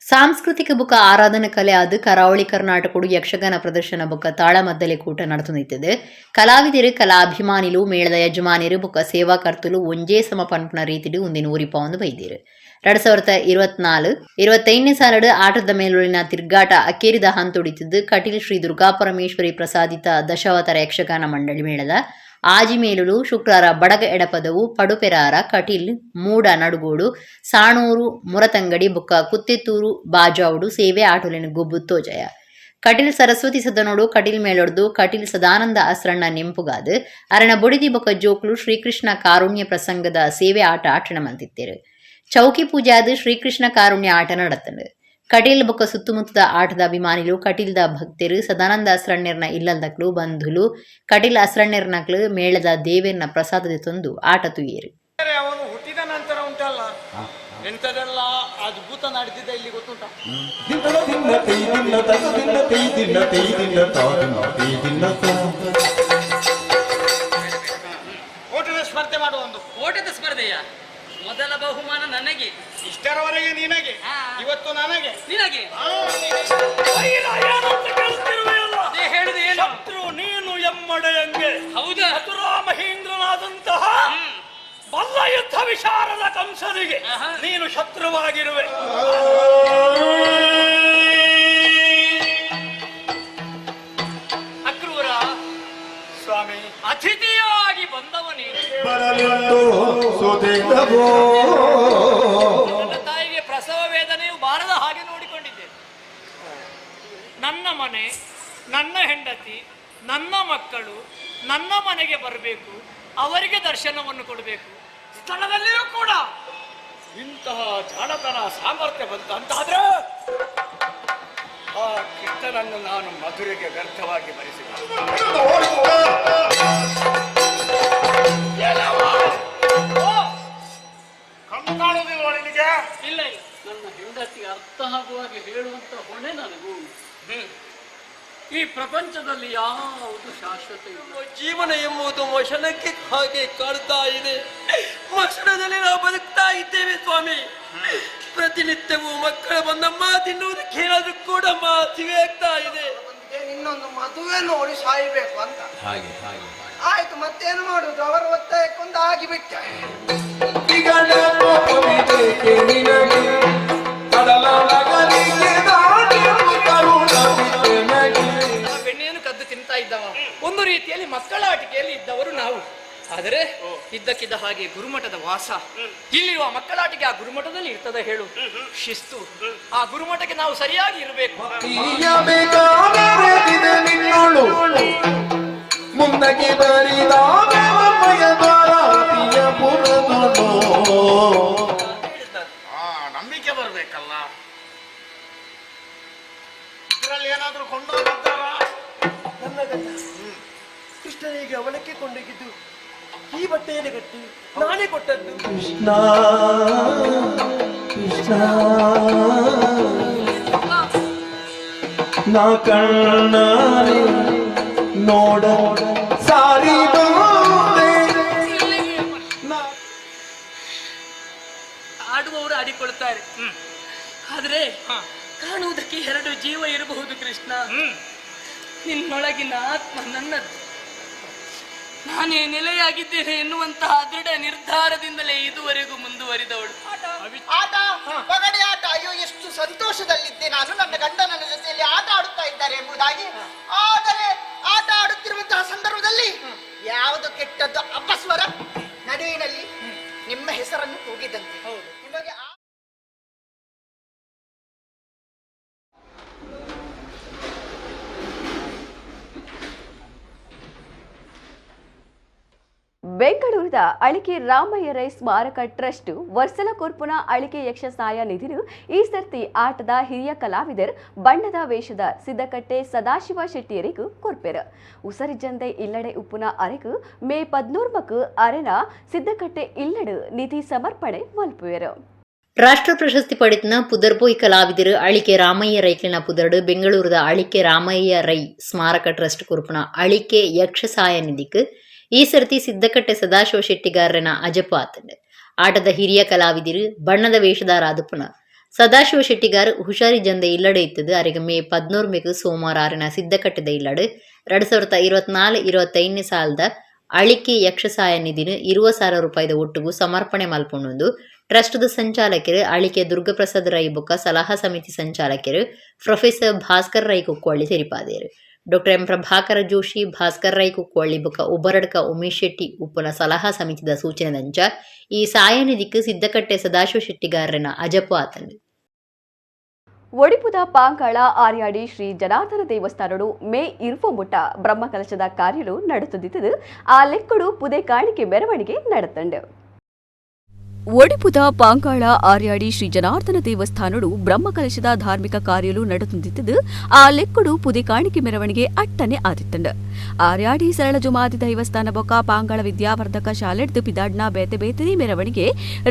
ಸಾಂಸ್ಕೃತಿಕ ಬೊಕ್ಕ ಆರಾಧನಾ ಕಲೆ ಆದ ಕರಾವಳಿ ಕರ್ನಾಟಕಡು ಯಕ್ಷಗಾನ ಪ್ರದರ್ಶನ ಬೊಕ್ಕ ತಾಳಮದ್ದಲೆ ಕೂಟ ನಡೆತೊಂದಿತ್ತದೆ. ಕಲಾವಿದರು ಕಲಾಭಿಮಾನಿಲು ಮೇಳದ ಯಜಮಾನಿರು ಬೊಕ್ಕ ಸೇವಾಕರ್ತಲು ಒಂಜೇ ಸಮ ಪನ್ಪುನ ರೀತಿಡು ಒಂದಿನ ಊರಿಪವಂದು ಬೈದಿರು. 2024-25 ಸಾಲಡು ಆಟದ ಮೇಲುಳಿನ ತಿರ್ಗಾಟ ಅಕ್ಕೇರಿದ ಹಂತೊಡಿತಿದ್ದು ಕಟೀಲ್ ಶ್ರೀ ದುರ್ಗಾಪರಮೇಶ್ವರಿ ಪ್ರಸಾದಿತ ದಶಾವತಾರ ಯಕ್ಷಗಾನ ಮಂಡಳಿ ಮೇಳದ ಆಜಿಮೇಲುಲು ಶುಕ್ರವಾರ ಬಡಗ ಎಡಪದವು ಪಡುಪೆರಾರ ಕಟೀಲ್ ಮೂಡ ನಡುಗೋಡು ಸಾಣೂರು ಮುರತಂಗಡಿ ಬೊಕ್ಕ ಕುತ್ತೆತ್ತೂರು ಬಾಜಾವುಡು ಸೇವೆ ಆಟುಲಿನ ಗೊಬ್ಬು ತೋಜಯ. ಕಟೀಲ್ ಸರಸ್ವತಿ ಸದನೋಡು ಕಟೀಲ್ ಮೇಲೊಡ್ದು ಕಟೀಲ್ ಸದಾನಂದ ಅಸ್ರಣ್ಣ ನೆಂಪುಗಾದು ಅರಣ ಬೊಡಿದಿ ಬೊಕ್ಕ ಜೋಕ್ಲು ಶ್ರೀಕೃಷ್ಣ ಕಾರುಣ್ಯ ಪ್ರಸಂಗದ ಸೇವೆ ಆಟ ಆಟಣ ಮಂತಿತ್ತೇರು. ಚೌಕಿ ಪೂಜಾದ ಶ್ರೀಕೃಷ್ಣ ಕಾರುಣ್ಯ ಆಟ ನಡತಂಡು. ಕಟೀಲ್ ಬೊಕ್ಕ ಸುತ್ತಮುತ್ತದ ಆಟದ ಅಭಿಮಾನಿಲು ಕಟೀಲ್ದ ಭಕ್ತರು ಸದಾನಂದ ಅಸ್ರಣ್ಯರ್ನ ಇಲ್ಲದಕ್ಲು ಬಂಧುಲು ಕಟೀಲ್ ಅಸ್ರಣ್ಯರ್ನಕ್ಲು ಮೇಳದ ದೇವೇರ್ನ ಪ್ರಸಾದದ ತಂದು ಆಟ ತುಯ್ಯರು. ಅವನು ಹುಟ್ಟಿದ ನಂತರ ಉಂಟಲ್ಲ ಎಂಥದೆಲ್ಲ ಅದ್ಭುತ ನಡೆದಿದೆ ಇಲ್ಲಿ ಗೊತ್ತುಂಟ. ಓಟದ ಸ್ಪರ್ಧೆ ಮಾಡುವ ಒಂದು. ಓಟದ ಸ್ಪರ್ಧೆಯ ಮೊದಲ ಬಹುಮಾನ ನನಗೆ, ಇಷ್ಟರವರೆಗೆ ನಿನಗೆ, ಇವತ್ತು ನನಗೆ, ನಿನಗೆ. ಅದೇ ಹೇಳಿದೆ ಏನು? ಶತ್ರು ನೀನು ಎಮ್ಮಡೆಯಂಗೆ. ಹೌದಾ? ಮಥುರಾ ಮಹೇಂದ್ರನಾದಂತಹ ಬಲ್ಲ ಯುದ್ಧ ವಿಶಾರದ ಕಂಸನಿಗೆ ನೀನು ಶತ್ರುವಾಗಿರುವೆ. ಅಕ್ರೂರ ಸ್ವಾಮಿ, ಅತಿಥಿಯಾಗಿ ಬಂದವನೇ ನನ್ನ ತಾಯಿಗೆ ಪ್ರಸವ ವೇದನೆಯು ಬಾರದ ಹಾಗೆ ನೋಡಿಕೊಂಡಿದ್ದೆ. ನನ್ನ ಮನೆ, ನನ್ನ ಹೆಂಡತಿ, ನನ್ನ ಮಕ್ಕಳು ನನ್ನ ಮನೆಗೆ ಬರಬೇಕು, ಅವರಿಗೆ ದರ್ಶನವನ್ನು ಕೊಡಬೇಕು. ಸ್ಥಳದಲ್ಲಿಯೂ ಕೂಡ ಇಂತಹ ಜಾಣತನ ಸಾಮರ್ಥ್ಯ ಬಂತು ಅಂತಾದ್ರೆ ಆ ಕೀರ್ತನನ್ನು ನಾನು ಮಧುರೆಗೆ ವ್ಯರ್ಥವಾಗಿ ಬರೆಸಿದೆ. ಕಾಣುವುದಿಲ್ಲ ನಿನಗೆ? ಇಲ್ಲ ಇಲ್ಲ, ನನ್ನ ಹೆಂಡತಿಗೆ ಅರ್ಥ ಆಗುವಾಗ ಹೇಳುವಂತ ಹೊಣೆ ನನಗೂ. ಈ ಪ್ರಪಂಚದಲ್ಲಿ ಯಾವುದು ಶಾಶ್ವತ ಇಲ್ಲ. ಜೀವನ ಎಂಬುದು ಮಶನಕ್ಕೆ ಹಾಗೆ ಕಾಡ್ತಾ ಇದೆ. ಮಶನದಲ್ಲಿ ನಾವು ಬದುಕ್ತಾ ಇದ್ದೇವೆ ಸ್ವಾಮಿ. ಪ್ರತಿನಿತ್ಯವೂ ಮಕ್ಕಳು ಬಂದಮ್ಮ ತಿನ್ನುವುದಕ್ಕೆ ಏನಾದ್ರೂ ಕೂಡ ಮಾತಿವೆ ಆಗ್ತಾ ಇದೆ. ಇನ್ನೊಂದು ಮದುವೆ ನೋಡಿ ಸಾಯ್ಬೇಕು ಅಂತ. ಆಯ್ತು, ಮತ್ತೇನು ಮಾಡುದು? ಅವರ ಒತ್ತಾಯಕ್ಕೊಂದು ಆಗಿಬಿಟ್ಟ. ಬೆಣ್ಣೆಯನ್ನು ಕದ್ದು ತಿಂತಾ ಇದ್ದವ. ಒಂದು ರೀತಿಯಲ್ಲಿ ಮಕ್ಕಳ ಆಟಿಕೆಯಲ್ಲಿ ಇದ್ದವರು ನಾವು. ಆದರೆ ಇದ್ದಕ್ಕಿದ್ದ ಹಾಗೆ ಗುರುಮಠದ ವಾಸ, ಇಲ್ಲಿರುವ ಮಕ್ಕಳಾಟಿಕೆ ಆ ಗುರುಮಠದಲ್ಲಿ ಇರ್ತದೆ. ಹೇಳು, ಶಿಸ್ತು. ಆ ಗುರುಮಠಕ್ಕೆ ನಾವು ಸರಿಯಾಗಿ ಇರಬೇಕು. ಮುಂದಕ್ಕೆ ಬರಿದ ನಂಬಿಕೆ ಬರ್ಬೇಕಲ್ಲ. ಇದರಲ್ಲಿ ಏನಾದ್ರೂ ಕೊಂಡೋಗ್ತಾರ? ಕೃಷ್ಣನಿಗೆ ಅವಳಕ್ಕೆ ಕೊಂಡೋಗಿದ್ದು ಈ ಬಟ್ಟೆಯನ್ನು ಕಟ್ಟಿ ನಾನೇ ಕೊಟ್ಟದ್ದು. ಕೃಷ್ಣ ಕೃಷ್ಣ ನಾ ಕಣ್ಣಾರೆ ನೋಡ ಸಾರಿ ಆಡುವವರು ಆಡಿಕೊಳ್ತಾರೆ. ಆದ್ರೆ ಕಾಣುವುದಕ್ಕೆ ಎರಡು ಜೀವ ಇರಬಹುದು ಕೃಷ್ಣ. ನಿನ್ನೊಳಗಿನ ಆತ್ಮ ನನ್ನದು, ನಾನೇ ನೆಲೆಯಾಗಿದ್ದೇನೆ ಎನ್ನುವಂತಹ ದೃಢ ನಿರ್ಧಾರದಿಂದಲೇ ಇದುವರೆಗೂ ಮುಂದುವರಿದವಳು. ಆಟ, ಪಗಡೆ ಆಟ. ಅಯ್ಯೋ, ಎಷ್ಟು ಸಂತೋಷದಲ್ಲಿದ್ದೆ ನಾನು. ನನ್ನ ಗಂಡನ ಜೊತೆಯಲ್ಲಿ ಆಟ ಆಡುತ್ತಾ ಇದ್ದಾರೆ ಎಂಬುದಾಗಿ. ಆದರೆ ಆಟ ಆಡುತ್ತಿರುವಂತಹ ಸಂದರ್ಭದಲ್ಲಿ ಯಾವುದು ಕೆಟ್ಟದ್ದು ಅಪಸ್ವರ ನಡುವಿನಲ್ಲಿ ನಿಮ್ಮ ಹೆಸರನ್ನು ಕೂಗಿದಂತೆ. ನಿಮಗೆ ಬೆಂಗಳೂರಿನ ಅಳಿಕೆ ರಾಮಯ್ಯ ರೈ ಸ್ಮಾರಕ ಟ್ರಸ್ಟ್ ವರ್ಸಲ ಕೊರ್ಪುನ ಅಳಿಕೆ ಯಕ್ಷಸಾಯ ನಿಧಿನು ಈ ಸರ್ತಿ ಆಟದ ಹಿರಿಯ ಕಲಾವಿದರ್ ಬಣ್ಣದ ವೇಷದ ಸಿದ್ದಕಟ್ಟೆ ಸದಾಶಿವ ಶೆಟ್ಟಿಯರಿಗೂ ಕೊರ್ಪೆರು. ಉಸರಿಜಂದೆ ಇಲ್ಲಡೆ ಉಪ್ಪುನ ಅರೆಗೂ ಮೇ 14 ಅರೆನ ಸಿದ್ದಕಟ್ಟೆ ಇಲ್ಲಡು ನಿಧಿ ಸಮರ್ಪಣೆ ಮಲ್ಪುವೆರು. ರಾಷ್ಟ್ರ ಪ್ರಶಸ್ತಿ ಪಡೆದ ಪುದರ್ಬೋಯ್ ಕಲಾವಿದರು ಅಳಿಕೆ ರಾಮಯ್ಯ ರೈಕ್ಲಿನ ಪುದರ್ಡು ಬೆಂಗಳೂರಿನ ಅಳಿಕೆ ರಾಮಯ್ಯ ರೈ ಸ್ಮಾರಕ ಟ್ರಸ್ಟ್ ಕೊರ್ಪುನ ಅಳಿಕೆ ಯಕ್ಷಸಾಯ ನಿಧಿக்கு ಈ ಸರ್ತಿ ಸಿದ್ದಕಟ್ಟೆ ಸದಾಶಿವ ಶೆಟ್ಟಿಗಾರನ ಅಜಪು ಆತಂಡು. ಆಟದ ಹಿರಿಯ ಕಲಾವಿದರು ಬಣ್ಣದ ವೇಷದಾರ ಆದುಪುನ ಸದಾಶಿವ ಶೆಟ್ಟಿಗಾರ್ ಹುಷಾರಿ ಜಂದೆ ಇಲ್ಲಡೆ ಇತ್ತದು ಅರೆಗೆ ಮೇ 14 ಸೋಮವಾರ ಆರಿನ ಸಿದ್ದಕಟ್ಟೆದ ಇಲ್ಲಡು 2024-25 ಸಾಲದ ಅಳಿಕೆ ಯಕ್ಷಸಾಯ ನಿಧಿನು 20,000 ರೂಪಾಯಿದ ಒಟ್ಟಿಗೂ ಸಮರ್ಪಣೆ ಮಲ್ಪೊಂಡು ಟ್ರಸ್ಟ್ದ ಸಂಚಾಲಕರು ಅಳಿಕೆ ದುರ್ಗಪ್ರಸಾದ್ ರೈ ಬೊಕ್ಕ ಸಲಹಾ ಸಮಿತಿ ಸಂಚಾಲಕರು ಪ್ರೊಫೆಸರ್ ಭಾಸ್ಕರ್ ರೈ ಕುಕ್ಕೋಳ್ಳಿ ತೆರಿಪಾದೇರು. ಡಾಕ್ಟರ್ ಎಂ ಪ್ರಭಾಕರ ಜೋಶಿ, ಭಾಸ್ಕರ್ ರೈ ಕುಕ್ಕೋಳ್ಳಿ ಬೊಕ್ಕ ಉಬ್ಬರಡ್ಕ ಉಮೇಶ್ ಶೆಟ್ಟಿ ಉಪ್ಪುನ ಸಲಹಾ ಸಮಿತಿದ ಸೂಚನೆದಂಚ ಈ ಸಾಯನಿಧಿക്ക് ಸಿದ್ದಕಟ್ಟೆ ಸದಾಶಿವ ಶೆಟ್ಟಿಗಾರನ ಅಜಪು ಆತಂಡು. ಒಡಿಪುದ ಪಾಂಗಾಳ ಆರ್ಯಾಡಿ ಶ್ರೀ ಜನಾರ್ದನ ದೇವಸ್ಥಾನಡು ಮೇ 20 ಬ್ರಹ್ಮಕಲಶದ ಕಾರ್ಯಲು ನಡೆಸುತ್ತಿದ್ದು ಆ ಲೆಕ್ಕಡು ಪುದೆ ಕಾಣಿಕೆ ಮೆರವಣಿಗೆ ನಡೆತಂಡು. ಒಡಿಪುದ ಪಾಂಗಾಳ ಆರ್ಯಾಡಿ ಶ್ರೀ ಜನಾರ್ದನ ದೇವಸ್ಥಾನಡು ಬ್ರಹ್ಮಕಲಶದ ಧಾರ್ಮಿಕ ಕಾರ್ಯಲು ನಡೆದುಂದಿದ್ದು ಆ ಲೆಕ್ಕಡು ಪುದೆ ಕಾಣಿಕೆ ಮೆರವಣಿಗೆ ಅಟ್ಟನೆ ಆದಿತ್ತಂಡ ಆರ್ಯಾಡಿ ಸರಳ ಜುಮಾದಿ ದೇವಸ್ಥಾನ ಬೊಕ್ಕ ಪಾಂಗಾಳ ವಿದ್ಯಾವರ್ಧಕ ಶಾಲೆಡ್ದು ಪಿದಾಡ್ನ ಬೇತೆ ಬೇತೆನೇ ಮೆರವಣಿಗೆ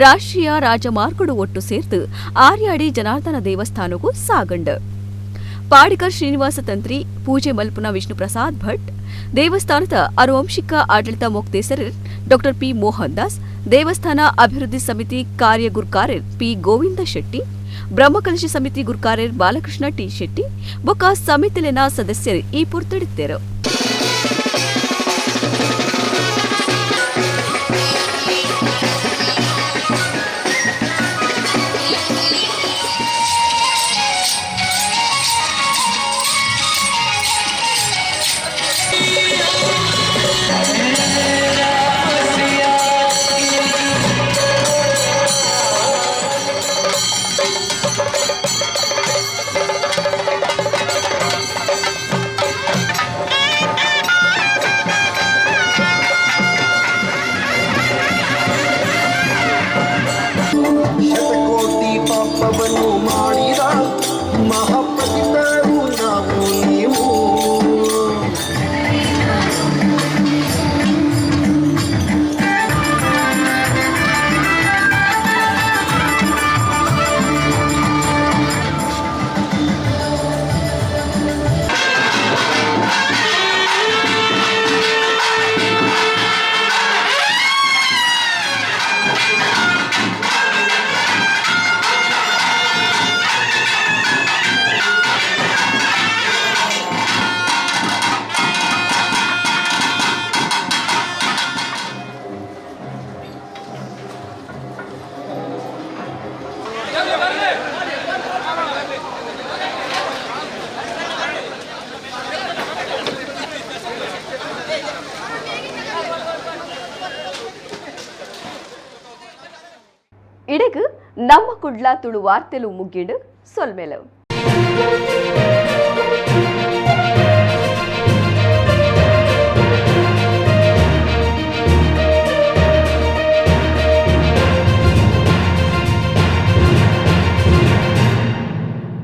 ರಾಷ್ಟ್ರೀಯ ರಾಜಮಾರ್ಗಡು ಒಟ್ಟು ಸೇರ್ದು ಆರ್ಯಾಡಿ ಜನಾರ್ದನ ದೇವಸ್ಥಾನಗೂ ಸಾಗಂಡ ಪಾಡಿಕರ್ ಶ್ರೀನಿವಾಸ ತಂತ್ರಿ ಪೂಜೆ ಮಲ್ಪುನ ವಿಷ್ಣು ಪ್ರಸಾದ್ ಭಟ್ ದೇವಸ್ಥಾನದ ಅನುವಂಶಿಕ ಆಡಳಿತ ಮೊಕ್ತೇಸರ್ ಡಾ ಪಿ ಮೋಹನ್ ದಾಸ್ ದೇವಸ್ಥಾನ ಅಭಿವೃದ್ಧಿ ಸಮಿತಿ ಕಾರ್ಯ ಗುರ್ಕಾರರ್ ಪಿ ಗೋವಿಂದ ಶೆಟ್ಟಿ ಬ್ರಹ್ಮಕಲಶ ಸಮಿತಿ ಗುರ್ಕಾರರ್ ಬಾಲಕೃಷ್ಣ ಟಿ ಶೆಟ್ಟಿ ಬೊಕ್ಕ ಸಮಿತಿಲಿನ ಸದಸ್ಯರು ಈ ಪುರ್ತಡಿದ್ದರು. ಶತಕೋಟಿ ಪಾಪವನ್ನು ಮಾಡಿದ ಮಹಾಪತಿತರು ನಾವು ನೀವು. ಇಡೆಗು ನಮ್ಮ ಕುಡ್ಲ ತುಳು ವಾರ್ತೆಲು ಮುಗ್ಗಿಡು ಸೊಲ್ಮೆಲವು.